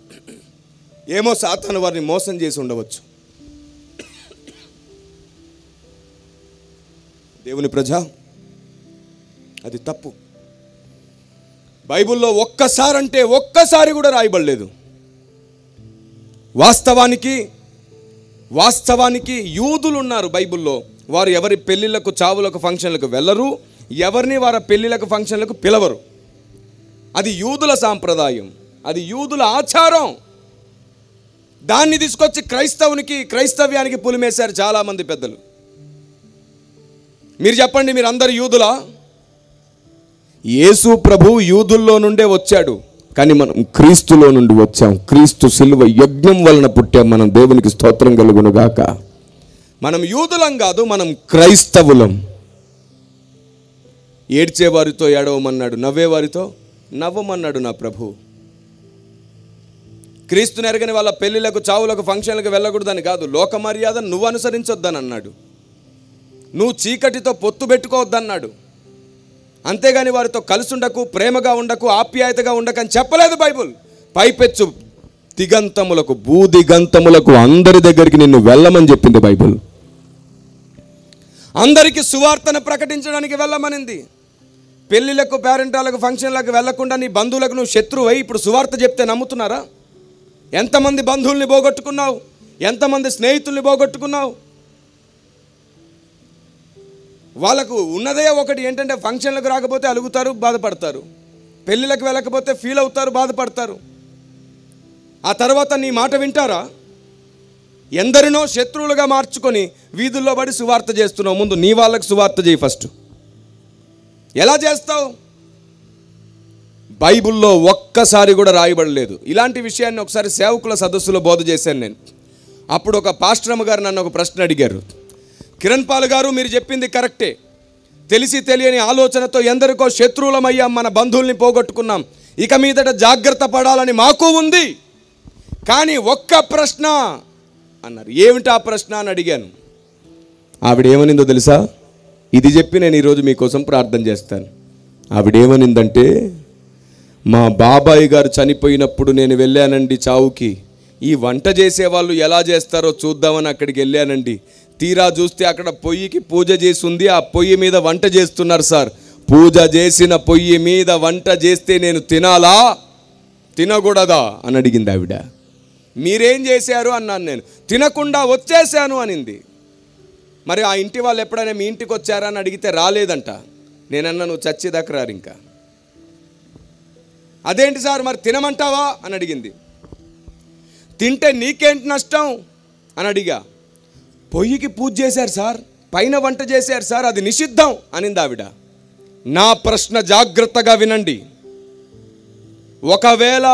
ఏమో సాతాను వారిని మోసం చేసి ఉండవచ్చు. దేవుని ప్రజ, అది తప్పు. బైబిల్లో ఒక్కసారంటే ఒక్కసారి కూడా రాయబడలేదు. వాస్తవానికి యూదులు ఉన్నారు బైబిల్లో. వారు ఎవరి పెళ్ళిళ్ళకు, చావులకు, ఫంక్షన్లకు వెళ్ళరు, ఎవరిని వారి పెళ్ళిళ్ళకు, ఫంక్షన్లకు పిలవరు. అది యూదుల సాంప్రదాయం, అది యూదుల ఆచారం. దాన్ని తీసుకొచ్చి క్రైస్తవ్యానికి పులిమేశారు చాలామంది పెద్దలు. మీరు చెప్పండి, మీరు అందరు యూదులా? యేసు ప్రభు యూదుల్లో నుండే వచ్చాడు, కానీ మనం క్రీస్తులో నుండి వచ్చాం. క్రీస్తు సిలువ యజ్ఞం వలన పుట్టాం మనం. దేవునికి స్తోత్రం కలుగును గాక. మనం యూదులం కాదు, మనం క్రైస్తవులం. ఏడ్చేవారితో ఏడవమన్నాడు, నవ్వేవారితో నవ్వమన్నాడు నా ప్రభు. క్రీస్తుని ఎరగని వాళ్ళ పెళ్ళిళ్ళకు, చావులకు, ఫంక్షన్లకు వెళ్ళకూడదని కాదు, లోక మర్యాద నువ్వు అనుసరించొద్దని అన్నాడు. నువ్వు చీకటితో పొత్తు పెట్టుకోవద్దన్నాడు. అంతేగాని వారితో కలిసి ఉండకు, ప్రేమగా ఉండకు, ఆప్యాయతగా ఉండకని చెప్పలేదు బైబుల్. పైపెచ్చు దిగంతములకు, భూదిగంతములకు అందరి దగ్గరికి నిన్ను వెళ్ళమని చెప్పింది బైబుల్. అందరికీ సువార్తను ప్రకటించడానికి వెళ్ళమనింది. పెళ్ళిళ్ళకు, పేరెంటాలకు, ఫంక్షన్లకు వెళ్లకుండా నీ బంధువులకు నువ్వు శత్రువై ఇప్పుడు సువార్త చెప్తే నమ్ముతున్నారా? ఎంతమంది బంధువుల్ని పోగొట్టుకున్నావు, ఎంతమంది స్నేహితుల్ని పోగొట్టుకున్నావు. వాళ్ళకు ఉన్నదే ఒకటి, ఏంటంటే ఫంక్షన్లకు రాకపోతే అలుగుతారు, బాధపడతారు. పెళ్ళిళ్ళకు వెళ్ళకపోతే ఫీల్ అవుతారు, బాధపడతారు. ఆ తర్వాత నీ మాట వింటారా? ఎందరినో శత్రువులుగా మార్చుకొని వీధుల్లో పడి సువార్త చేస్తున్నావు. ముందు నీ వాళ్ళకు సువార్త చేయి ఫస్ట్. ఎలా చేస్తావు? బైబిల్లో ఒక్కసారి కూడా రాయబడలేదు. ఇలాంటి విషయాన్ని ఒకసారి సేవకుల సదస్సులో బోధ చేశాను నేను. అప్పుడు ఒక పాస్టరమ్మ గారు నన్ను ఒక ప్రశ్న అడిగారు. కిరణ్ పాల్ గారు, మీరు చెప్పింది కరెక్టే. తెలిసి తెలియని ఆలోచనతో ఎందరికో శత్రువులమయ్యాం, మన బంధువుల్ని పోగొట్టుకున్నాం. ఇక మీదట జాగ్రత్త పడాలని మాకు ఉంది. కానీ ఒక్క ప్రశ్న అన్నారు. ఏమిటి ఆ ప్రశ్న అని అడిగాను. ఆవిడేమనిందో తెలుసా? ఇది చెప్పి నేను ఈరోజు మీకోసం ప్రార్థన చేస్తాను. ఆవిడేమనిందంటే, మా బాబాయ్ గారు చనిపోయినప్పుడు నేను వెళ్ళానండి చావుకి. ఈ వంట చేసేవాళ్ళు ఎలా చేస్తారో చూద్దామని అక్కడికి వెళ్ళానండి. తీరా చూస్తే అక్కడ పొయ్యికి పూజ చేసి ఉంది. ఆ పొయ్యి మీద వంట చేస్తున్నారు సార్. పూజ చేసిన పొయ్యి మీద వంట చేస్తే నేను తినాలా, తినకూడదా అని అడిగింది ఆవిడ. మీరేం చేశారు అన్నాను నేను. తినకుండా వచ్చేసాను అనింది. మరి ఆ ఇంటి వాళ్ళు ఎప్పుడైనా మీ ఇంటికి వచ్చారా అని అడిగితే రాలేదంట. నేనన్నా, నువ్వు చచ్చేదాకా రారు ఇంకా. అదేంటి సార్ మరి తినమంటావా అని అడిగింది. తింటే నీకేంటి నష్టం అని అడిగా. పొయ్యికి పూజ చేశారు సార్, పైన వంట చేశారు సార్, అది నిషిద్ధం అనింది ఆవిడ. నా ప్రశ్న జాగ్రత్తగా వినండి. ఒకవేళ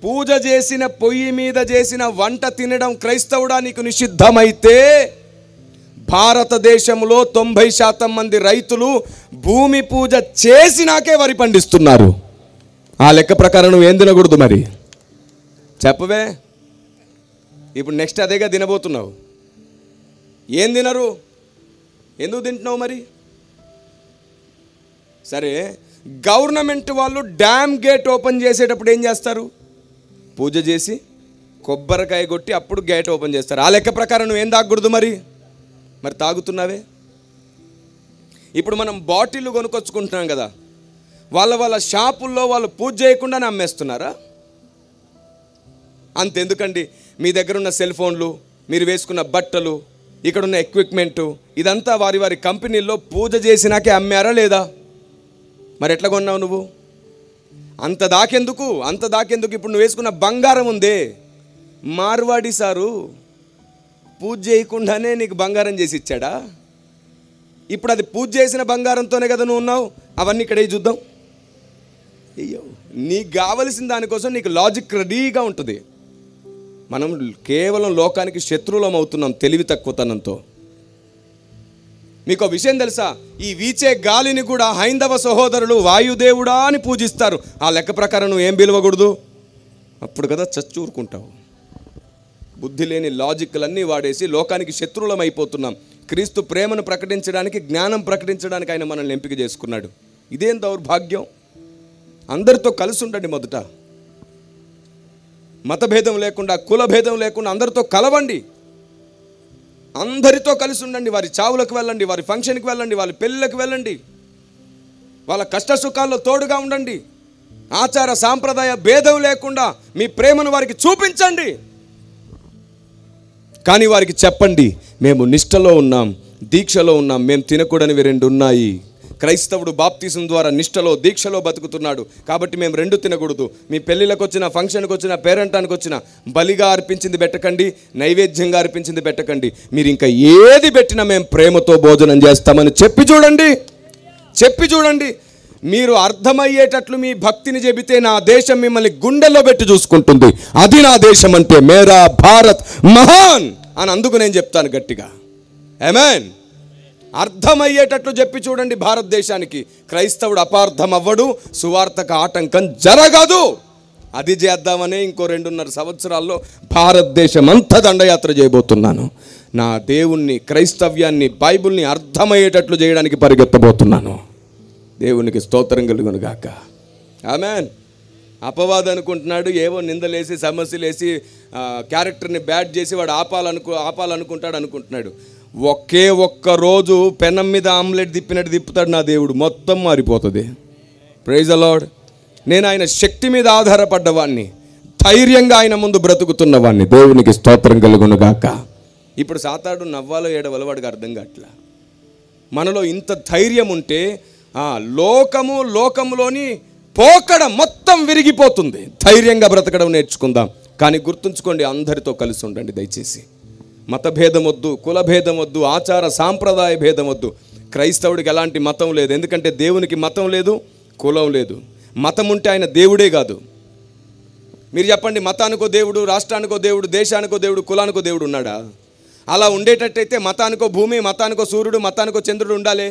పూజ చేసిన పొయ్యి మీద చేసిన వంట తినడం క్రైస్తవుడా నీకు నిషిద్ధమైతే, భారతదేశంలో 90% మంది రైతులు భూమి పూజ చేసినాకే వరి పండిస్తున్నారు. ఆ లెక్క ప్రకారం నువ్వు ఏం తినకూడదు మరి చెప్పవే. ఇప్పుడు నెక్స్ట్ అదేగా తినబోతున్నావు. ఏం తినరు? ఎందుకు తింటున్నావు మరి? సరే, గవర్నమెంట్ వాళ్ళు డ్యామ్ గేట్ ఓపెన్ చేసేటప్పుడు ఏం చేస్తారు? పూజ చేసి కొబ్బరికాయ కొట్టి అప్పుడు గేట్ ఓపెన్ చేస్తారు. ఆ లెక్క ప్రకారం నువ్వేం తాగకూడదు మరి తాగుతున్నావే. ఇప్పుడు మనం బాటిల్ కొనుక్కొచ్చుకుంటున్నాం కదా, వాళ్ళ షాపుల్లో వాళ్ళు పూజ చేయకుండానే అమ్మేస్తున్నారా? అంతెందుకండి, మీ దగ్గర ఉన్న సెల్ ఫోన్లు, మీరు వేసుకున్న బట్టలు, ఇక్కడున్న ఎక్విప్మెంటు, ఇదంతా వారి కంపెనీల్లో పూజ చేసినాకే అమ్మారా లేదా? మరి ఎట్లా కొన్నావు నువ్వు? అంత దాకెందుకు? ఇప్పుడు నువ్వు వేసుకున్న బంగారం ఉందే, మార్వాడి సారు పూజ చేయకుండానే నీకు బంగారం చేసి ఇచ్చాడా? ఇప్పుడు అది పూజ చేసిన బంగారంతోనే కదా నువ్వు ఉన్నావు. అవన్నీ ఇక్కడే చూద్దాం. అయ్యో, నీకు కావలసిన దానికోసం నీకు లాజిక్ రెడీగా ఉంటుంది. మనం కేవలం లోకానికి శత్రువులం అవుతున్నాం తెలివి తక్కువతనంతో. మీకు ఒక విషయం తెలుసా, ఈ వీచే గాలిని కూడా హైందవ సహోదరులు వాయుదేవుడా అని పూజిస్తారు. ఆ లెక్క ప్రకారం నువ్వు ఏం పిలవకూడదు, అప్పుడు కదా చచ్చూరుకుంటావు. బుద్ధి లేని లాజిక్లన్నీ వాడేసి లోకానికి శత్రువులం అయిపోతున్నాం. క్రీస్తు ప్రేమను ప్రకటించడానికి, జ్ఞానం ప్రకటించడానికి ఆయన మనల్ని ఎంపిక చేసుకున్నాడు. ఇదేం దౌర్భాగ్యం. అందరితో కలిసి ఉండండి. మొదట మతభేదం లేకుండా, కులభేదం లేకుండా అందరితో కలవండి. అందరితో కలిసి ఉండండి. వారి చావులకు వెళ్ళండి, వారి ఫంక్షన్కి వెళ్ళండి, వాళ్ళ పెళ్ళిళ్ళకి వెళ్ళండి, వాళ్ళ కష్ట సుఖాల్లో తోడుగా ఉండండి. ఆచార సాంప్రదాయ భేదం లేకుండా మీ ప్రేమను వారికి చూపించండి. కానీ వారికి చెప్పండి, మేము నిష్టలో ఉన్నాం, దీక్షలో ఉన్నాం, మేము తినకూడనివి 2 ఉన్నాయి. క్రైస్తవుడు బాప్తిజం ద్వారా నిష్టలో, దీక్షలో బతుకుతున్నాడు. కాబట్టి మేము 2 తినకూడదు. మీ పెళ్ళిళ్ళకి వచ్చిన, ఫంక్షన్కి వచ్చిన, పేరంటానికి వచ్చిన బలిగా అర్పించింది పెట్టకండి, నైవేద్యంగా అర్పించింది పెట్టకండి. మీరు ఇంకా ఏది పెట్టినా మేము ప్రేమతో భోజనం చేస్తామని చెప్పి చూడండి. మీరు అర్థమయ్యేటట్లు మీ భక్తిని చెబితే నా దేశం మిమ్మల్ని గుండెల్లో పెట్టి చూసుకుంటుంది. అది నా దేశం అంటే, మేరా భారత్ మహాన్ అని అందుకు నేను చెప్తాను గట్టిగా. ఆమేన్. అర్థమయ్యేటట్లు చెప్పి చూడండి భారతదేశానికి. క్రైస్తవుడు అపార్థం అవ్వడు, సువార్తకు ఆటంకం జరగదు. అది చేద్దామనే ఇంకో 2.5 సంవత్సరాల్లో భారతదేశం అంతా దండయాత్ర చేయబోతున్నాను. నా దేవుణ్ణి, క్రైస్తవ్యాన్ని, బైబిల్ని అర్థమయ్యేటట్లు చేయడానికి పరిగెత్తబోతున్నాను. దేవునికి స్తోత్రం కలుగును గాక. ఆమేన్. అపవాది అనుకుంటున్నాడు, ఏవో నిందలేసి, సమస్యలేసి, క్యారెక్టర్ని బ్యాడ్ చేసి వాడు ఆపాలనుకుంటాడు అనుకుంటున్నాడు. ఒకే ఒక్క రోజు పెనం మీద ఆమ్లెట్ తిప్పినట్టు తిప్పుతాడు నా దేవుడు, మొత్తం మారిపోతుంది. Praise the Lord. నేను ఆయన శక్తి మీద ఆధారపడ్డవాడిని, ధైర్యంగా ఆయన ముందు బ్రతుకుతున్నవాడిని. దేవునికి స్తోత్రం కలుగును గాక. ఇప్పుడు సాతాడు నవ్వాలో ఏడవలో వాడికి అర్థం కావట్లా. మనలో ఇంత ధైర్యం ఉంటే లోకములోని పోకడ మొత్తం విరిగిపోతుంది. ధైర్యంగా బ్రతకడం నేర్చుకుందాం. కానీ గుర్తుంచుకోండి, అందరితో కలిసి ఉండండి దయచేసి. మతభేదం వద్దు, కులభేదం వద్దు, ఆచార సాంప్రదాయ భేదం వద్దు. క్రైస్తవుడికి ఎలాంటి మతం లేదు. ఎందుకంటే దేవునికి మతం లేదు, కులం లేదు. మతం ఉంటే ఆయన దేవుడే కాదు. మీరు చెప్పండి, మతానికో దేవుడు, రాష్ట్రానికో దేవుడు, దేశానికో దేవుడు, కులానికో దేవుడు ఉన్నాడా? అలా ఉండేటట్టయితే మతానికో భూమి, మతానికో సూర్యుడు, మతానికో చంద్రుడు ఉండాలి.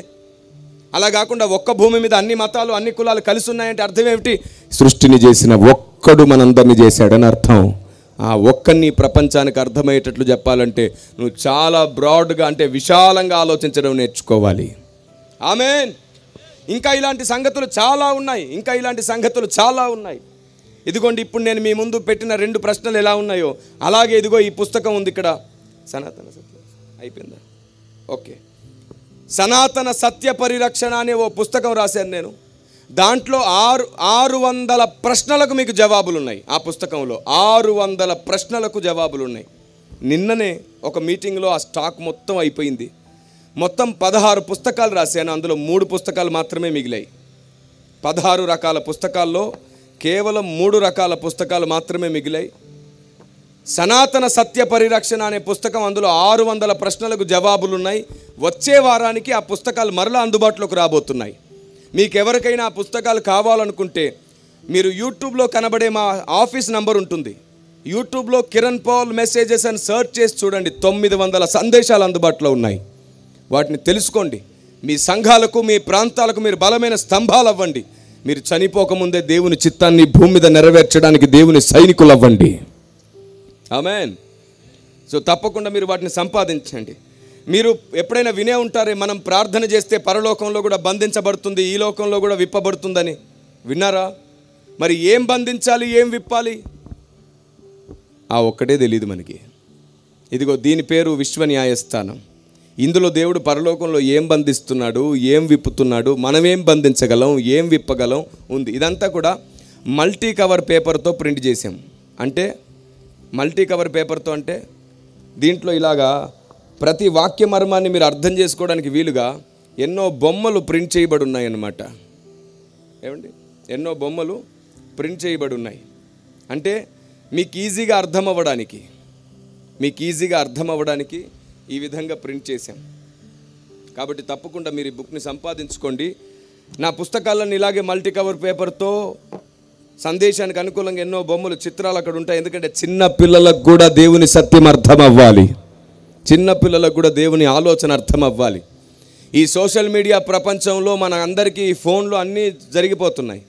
అలా కాకుండా ఒక్క భూమి మీద అన్ని మతాలు, అన్ని కులాలు కలిసి ఉన్నాయంటే అర్థం ఏమిటి? సృష్టిని చేసిన ఒక్కడు మనందరినీ చేశాడని అర్థం. ఆ ఒక్కడిని ప్రపంచానికి అర్థమయ్యేటట్లు చెప్పాలంటే నువ్వు చాలా బ్రాడ్గా, అంటే విశాలంగా ఆలోచించడం నేర్చుకోవాలి. ఆమేన్. ఇంకా ఇలాంటి సంగతులు చాలా ఉన్నాయి. ఇదిగోండి, ఇప్పుడు నేను మీ ముందు పెట్టిన 2 ప్రశ్నలు ఎలా ఉన్నాయో అలాగే ఇదిగో ఈ పుస్తకం ఉంది ఇక్కడ. సనాతన సత్యం అయిపోయిందా? ఓకే. సనాతన సత్య పరిరక్షణ అనే ఓ పుస్తకం రాశాను నేను. దాంట్లో 600 ప్రశ్నలకు మీకు జవాబులు ఉన్నాయి. ఆ పుస్తకంలో 600 ప్రశ్నలకు జవాబులు ఉన్నాయి. నిన్ననే ఒక మీటింగ్లో ఆ స్టాక్ మొత్తం అయిపోయింది. మొత్తం 16 పుస్తకాలు రాశాను. అందులో 3 పుస్తకాలు మాత్రమే మిగిలాయి. 16 రకాల పుస్తకాల్లో కేవలం 3 రకాల పుస్తకాలు మాత్రమే మిగిలాయి. సనాతన సత్య పరిరక్షణ అనే పుస్తకం, అందులో 600 ప్రశ్నలకు జవాబులు ఉన్నాయి. వచ్చే వారానికి ఆ పుస్తకాలు మరలా అందుబాటులోకి రాబోతున్నాయి. మీకు ఎవరికైనా ఆ పుస్తకాలు కావాలనుకుంటే మీరు యూట్యూబ్లో కనబడే మా ఆఫీస్ నంబర్ ఉంటుంది. యూట్యూబ్లో కిరణ్ పాల్ మెసేజెస్ అని సర్చ్ చేసి చూడండి. 900 సందేశాలు అందుబాటులో ఉన్నాయి. వాటిని తెలుసుకోండి. మీ సంఘాలకు, మీ ప్రాంతాలకు మీరు బలమైన స్తంభాలు అవ్వండి. మీరు చనిపోకముందే దేవుని చిత్తాన్ని భూమి మీద నెరవేర్చడానికి దేవుని సైనికులు అవ్వండి. ఆమేన్. సో తప్పకుండా మీరు వాటిని సంపాదించండి. మీరు ఎప్పుడైనా వినే ఉంటారే, మనం ప్రార్థన చేస్తే పరలోకంలో కూడా బంధించబడుతుంది, ఈ లోకంలో కూడా విప్పబడుతుందని. విన్నారా? మరి ఏం బంధించాలి, ఏం విప్పాలి? ఆ ఒక్కటే తెలియదు మనకి. ఇదిగో దీని పేరు విశ్వ న్యాయస్థానం. ఇందులో దేవుడు పరలోకంలో ఏం బంధిస్తున్నాడు, ఏం విప్పుతున్నాడు, మనమేం బంధించగలం, ఏం విప్పగలం ఉంది. ఇదంతా కూడా మల్టీ కవర్ పేపర్తో ప్రింట్ చేసాం. అంటే మల్టీ కవర్ పేపర్తో అంటే దీంట్లో ఇలాగా ప్రతి వాక్య మర్మాన్ని మీరు అర్థం చేసుకోవడానికి వీలుగా ఎన్నో బొమ్మలు ప్రింట్ చేయబడి ఉన్నాయి అన్నమాట. ఏమండి? ఎన్నో బొమ్మలు ప్రింట్ చేయబడి ఉన్నాయి. అంటే మీకు ఈజీగా అర్థం అవ్వడానికి ఈ విధంగా ప్రింట్ చేశాం. కాబట్టి తప్పకుండా మీరు ఈ బుక్ని సంపాదించుకోండి. నా పుస్తకాలను ఇలాగే మల్టీ కవర్ పేపర్తో సందేశానికి అనుకూలంగా ఎన్నో బొమ్మలు, చిత్రాలు అక్కడ ఉంటాయి. ఎందుకంటే చిన్న పిల్లలకు కూడా దేవుని సత్యం అర్థం అవ్వాలి, చిన్న పిల్లలకు కూడా దేవుని ఆలోచన అర్థం అవ్వాలి. ఈ సోషల్ మీడియా ప్రపంచంలో మన అందరికీ ఫోన్లో అన్నీ జరిగిపోతున్నాయి.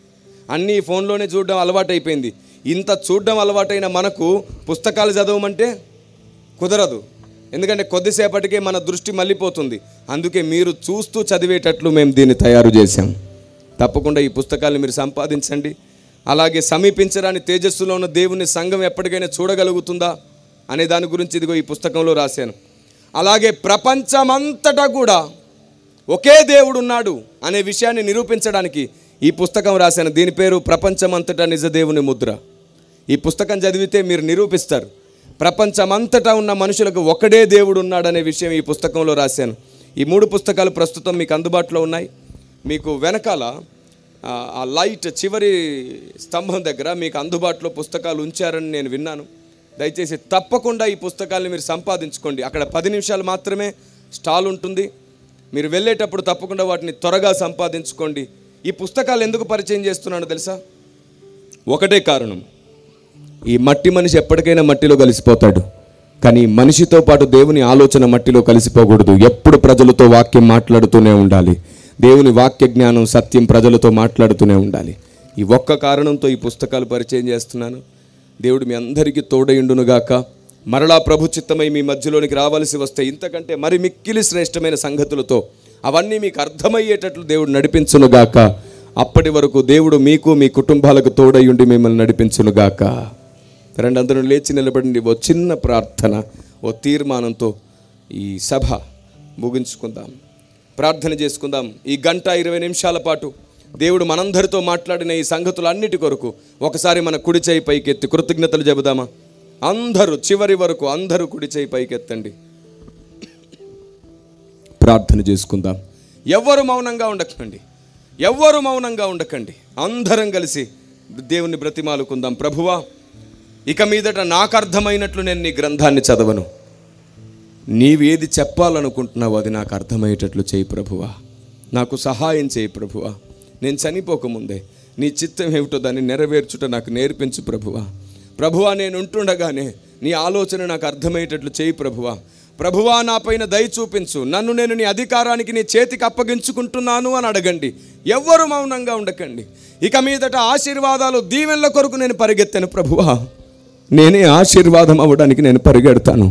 అన్నీ ఫోన్లోనే చూడడం అలవాటైపోయింది. ఇంత చూడడం అలవాటైన మనకు పుస్తకాలు చదవమంటే కుదరదు. ఎందుకంటే కొద్దిసేపటికే మన దృష్టి మళ్ళీపోతుంది. అందుకే మీరు చూస్తూ చదివేటట్లు మేము దీన్ని తయారు చేశాం. తప్పకుండా ఈ పుస్తకాలను మీరు సంపాదించండి. అలాగే సమీపించరాని తేజస్సులో ఉన్న దేవుని సంఘం ఎప్పటికైనా చూడగలుగుతుందా అనే దాని గురించి ఇదిగో ఈ పుస్తకంలో రాశాను. అలాగే ప్రపంచమంతటా కూడా ఒకే దేవుడు ఉన్నాడు అనే విషయాన్ని నిరూపించడానికి ఈ పుస్తకం రాశాను. దీని పేరు ప్రపంచమంతటా నిజ దేవుని ముద్ర. ఈ పుస్తకం చదివితే మీరు నిరూపిస్తారు, ప్రపంచమంతటా ఉన్న మనుషులకు ఒకడే దేవుడు ఉన్నాడనే విషయం ఈ పుస్తకంలో రాశాను. ఈ 3 పుస్తకాలు ప్రస్తుతం మీకు అందుబాటులో ఉన్నాయి. మీకు వెనకాల ఆ లైట్ చివరి స్తంభం దగ్గర మీకు అందుబాటులో పుస్తకాలు ఉంచారని నేను విన్నాను. దయచేసి తప్పకుండా ఈ పుస్తకాలను మీరు సంపాదించుకోండి. అక్కడ 10 నిమిషాలు మాత్రమే స్టాల్ ఉంటుంది. మీరు వెళ్ళేటప్పుడు తప్పకుండా వాటిని త్వరగా సంపాదించుకోండి. ఈ పుస్తకాలు ఎందుకు పరిచయం చేస్తున్నానో తెలుసా? ఒకటే కారణం, ఈ మట్టి మనిషి ఎప్పటికైనా మట్టిలో కలిసిపోతాడు. కానీ మనిషితో పాటు దేవుని ఆలోచన మట్టిలో కలిసిపోకూడదు. ఎప్పుడు ప్రజలతో వాక్యం మాట్లాడుతూనే ఉండాలి. దేవుని వాక్య జ్ఞానం, సత్యం ప్రజలతో మాట్లాడుతూనే ఉండాలి. ఈ ఒక్క కారణంతో ఈ పుస్తకాలు పరిచయం చేస్తున్నాను. దేవుడు మీ అందరికీ తోడయుండునుగాక. మరలా ప్రభు చిత్తమై మీ మధ్యలోనికి రావాల్సి వస్తే ఇంతకంటే మరి మిక్కిలి శ్రేష్టమైన సంగతులతో అవన్నీ మీకు అర్థమయ్యేటట్లు దేవుడు నడిపించునుగాక. అప్పటి వరకు దేవుడు మీకు మీ కుటుంబాలకు తోడయుండి మిమ్మల్ని నడిపించునుగాక. రెండు అందరూ లేచి నిలబడండి. ఓ చిన్న ప్రార్థన, ఓ తీర్మానంతో ఈ సభ ముగించుకుందాం. ప్రార్థన చేసుకుందాం. ఈ 1:20 నిమిషాల పాటు దేవుడు మనందరితో మాట్లాడిన ఈ సంగతులన్నిటి కొరకు ఒకసారి మన కుడి చేయి పైకెత్తి కృతజ్ఞతలు చెబుదామా? అందరూ చివరి వరకు అందరూ కుడి చేయి పైకెత్తండి. ప్రార్థన చేసుకుందాం. ఎవ్వరు మౌనంగా ఉండకండి, ఎవ్వరు మౌనంగా ఉండకండి. అందరం కలిసి దేవుని బ్రతిమాలుకుందాం. ప్రభువా, ఇక మీదట నాకు అర్థమైనట్లు నేను నీ గ్రంథాన్ని చదవను. నీవేది చెప్పాలనుకుంటున్నావు అది నాకు అర్థమయ్యేటట్లు చేయి ప్రభువా. నాకు సహాయం చేయి ప్రభువా. నేను చనిపోకముందే నీ చిత్తం ఏమిటో దాన్ని నెరవేర్చుట నాకు నేర్పించు ప్రభువా. ప్రభువా, నేను ఉంటుండగానే నీ ఆలోచన నాకు అర్థమయ్యేటట్లు చేయి ప్రభువా. ప్రభువా, నా పైన దయ చూపించు. నన్ను నేను నీ అధికారానికి నీ చేతికి అప్పగించుకుంటున్నాను అని అడగండి. ఎవ్వరు మౌనంగా ఉండకండి. ఇక మీదట ఆశీర్వాదాలు, దీవెనల కొరకు నేను పరిగెత్తాను ప్రభువా. నేనే ఆశీర్వాదం అవ్వడానికి నేను పరిగెడతాను.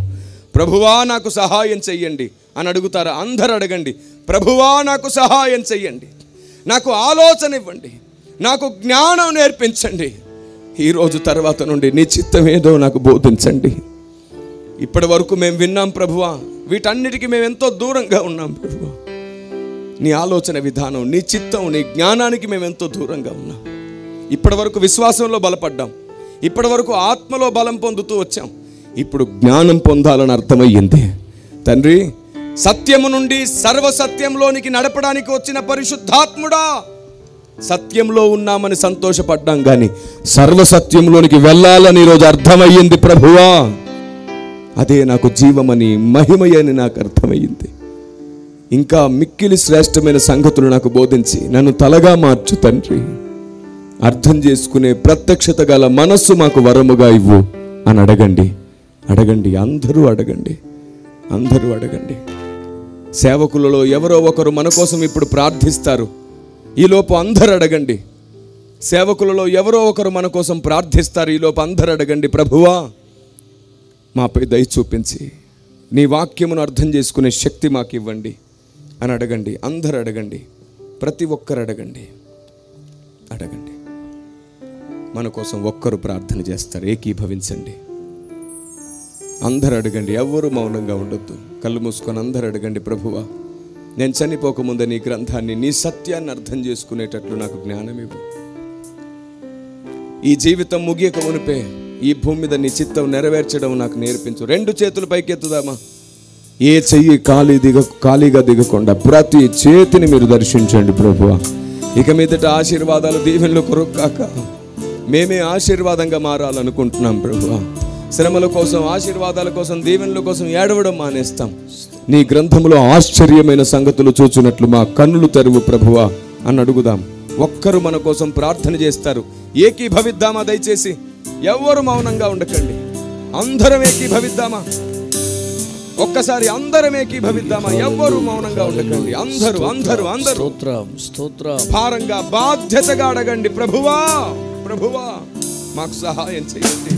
ప్రభువా, నాకు సహాయం చెయ్యండి అని అడుగుతారా? అందరూ అడగండి. ప్రభువా, నాకు సహాయం చెయ్యండి, నాకు ఆలోచన ఇవ్వండి, నాకు జ్ఞానం నేర్పించండి. ఈరోజు తర్వాత నుండి నీ చిత్తం ఏదో నాకు బోధించండి. ఇప్పటి వరకు మేము విన్నాం ప్రభువా, వీటన్నిటికీ మేము ఎంతో దూరంగా ఉన్నాం ప్రభువా. నీ ఆలోచన విధానం, నీ చిత్తం, నీ జ్ఞానానికి మేము ఎంతో దూరంగా ఉన్నాం. ఇప్పటి వరకు విశ్వాసంలో బలపడ్డాం, ఇప్పటి వరకు ఆత్మలో బలం పొందుతూ వచ్చాం. ఇప్పుడు జ్ఞానం పొందాలని అర్థమయ్యింది తండ్రి. సత్యము నుండి సర్వసత్యంలోనికి నడపడానికి వచ్చిన పరిశుద్ధాత్ముడా, సత్యంలో ఉన్నామని సంతోషపడ్డాం, కానీ సర్వసత్యంలోనికి వెళ్ళాలని ఈరోజు అర్థమయ్యింది ప్రభువా. అదే నాకు జీవమని, మహిమయని నాకు అర్థమయ్యింది. ఇంకా మిక్కిలి శ్రేష్టమైన సంగతులు నాకు బోధించి నన్ను తలగా మార్చు తండ్రి. అర్థం చేసుకునే ప్రత్యక్షత గల మనస్సు మాకు వరముగా ఇవ్వు అని అడగండి. అడగండి, అందరూ అడగండి, అందరూ అడగండి. సేవకులలో ఎవరో ఒకరు మన కోసం ఇప్పుడు ప్రార్థిస్తారు. ఈలోపు అందరూ అడగండి. సేవకులలో ఎవరో ఒకరు మన కోసం ప్రార్థిస్తారు. ఈలోపు అందరూ అడగండి. ప్రభువా, మాపై దయ చూపించి నీ వాక్యమును అర్థం చేసుకునే శక్తి మాకు ఇవ్వండి అని అడగండి. అందరూ అడగండి, ప్రతి ఒక్కరు అడగండి, అడగండి. మన కోసం ఒక్కరు ప్రార్థన చేస్తారు. ఏకీభవించండి. అందరూ అడగండి, ఎవ్వరూ మౌనంగా ఉండొద్దు. కళ్ళు మూసుకొని అందరూ అడగండి. ప్రభువా, నేను చనిపోకముందే నీ గ్రంథాన్ని, నీ సత్యాన్ని అర్థం చేసుకునేటట్లు నాకు జ్ఞానం ఇవ్వు. ఈ జీవితం ముగియక మునిపే ఈ భూమి మీద నీ చిత్తం నెరవేర్చడం నాకు నేర్పించు. 2 చేతులు పైకెత్తుదామా? ఏ చెయ్యి ఖాళీగా దిగకుండా ప్రతి చేతిని మీరు దర్శించండి ప్రభువా. ఇక మీదట ఆశీర్వాదాలు, దీవెనలు కొరకు కాక మేమే ఆశీర్వాదంగా మారాలనుకుంటున్నాం ప్రభువా. శ్రమల కోసం, ఆశీర్వాదాల కోసం, దీవెనల కోసం ఏడవడం మానేస్తాం. నీ గ్రంథంలో ఆశ్చర్యమైన సంగతులు చూచినట్లు మా కన్నులు తెరువు ప్రభువా అని అడుగుదాం. ఒక్కరు మన కోసం ప్రార్థన చేస్తారు. ఏకీభవిద్దామా? దయచేసి ఎవ్వరు మౌనంగా ఉండకండి, అందరం ఏకీభవిద్దామా? ఒక్కసారి అందరం ఏకీభవిద్దామా? ఎవ్వరు మౌనంగా ఉండకండి. అందరూ అందరూ అందరూ భారంగా బాధ్యతగా అడగండి. ప్రభువా, ప్రభువా మాకు సహాయం చేయండి.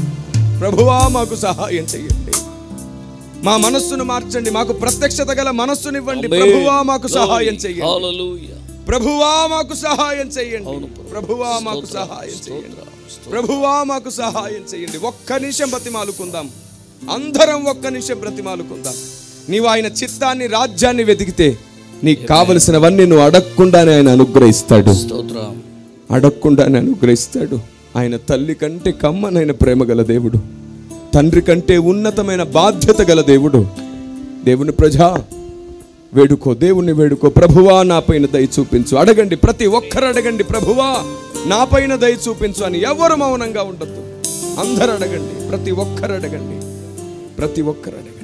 ప్రభువా మాకు సహాయం చేయండి. మా మనస్సును మార్చండి. మాకు ప్రత్యక్షత గల మనస్సునివ్వండి. ప్రభువా మాకు సహాయం చేయండి. ప్రభువా మాకు సహాయం చేయండి. ప్రభువా మాకు సహాయం చేయండి. ప్రభువా మాకు సహాయం చేయండి. ఒక్క నిమిషం బ్రతిమాలుకుందాం. అందరం ఒక్క నిమిషం బ్రతిమాలుకుందాం. నీవు ఆయన చిత్తాన్ని, రాజ్యాన్ని వెతికితే నీకు కావలసినవన్నీ నువ్వు అడగకుండానే ఆయన అనుగ్రహిస్తాడు. అడగకుండానే అనుగ్రహిస్తాడు. ఆయన తల్లి కంటే కమ్మనైన ప్రేమ గల దేవుడు, తండ్రి కంటే ఉన్నతమైన బాధ్యత గల దేవుడు. దేవుని ప్రజా వేడుకో, దేవుణ్ణి వేడుకో. ప్రభువా నా పైన దయ చూపించు. అడగండి, ప్రతి ఒక్కరు అడగండి, ప్రభువా నా పైన దయ చూపించు అని. ఎవరు మౌనంగా ఉండద్దు. అందరూ అడగండి, ప్రతి ఒక్కరు అడగండి, ప్రతి ఒక్కరు అడగండి.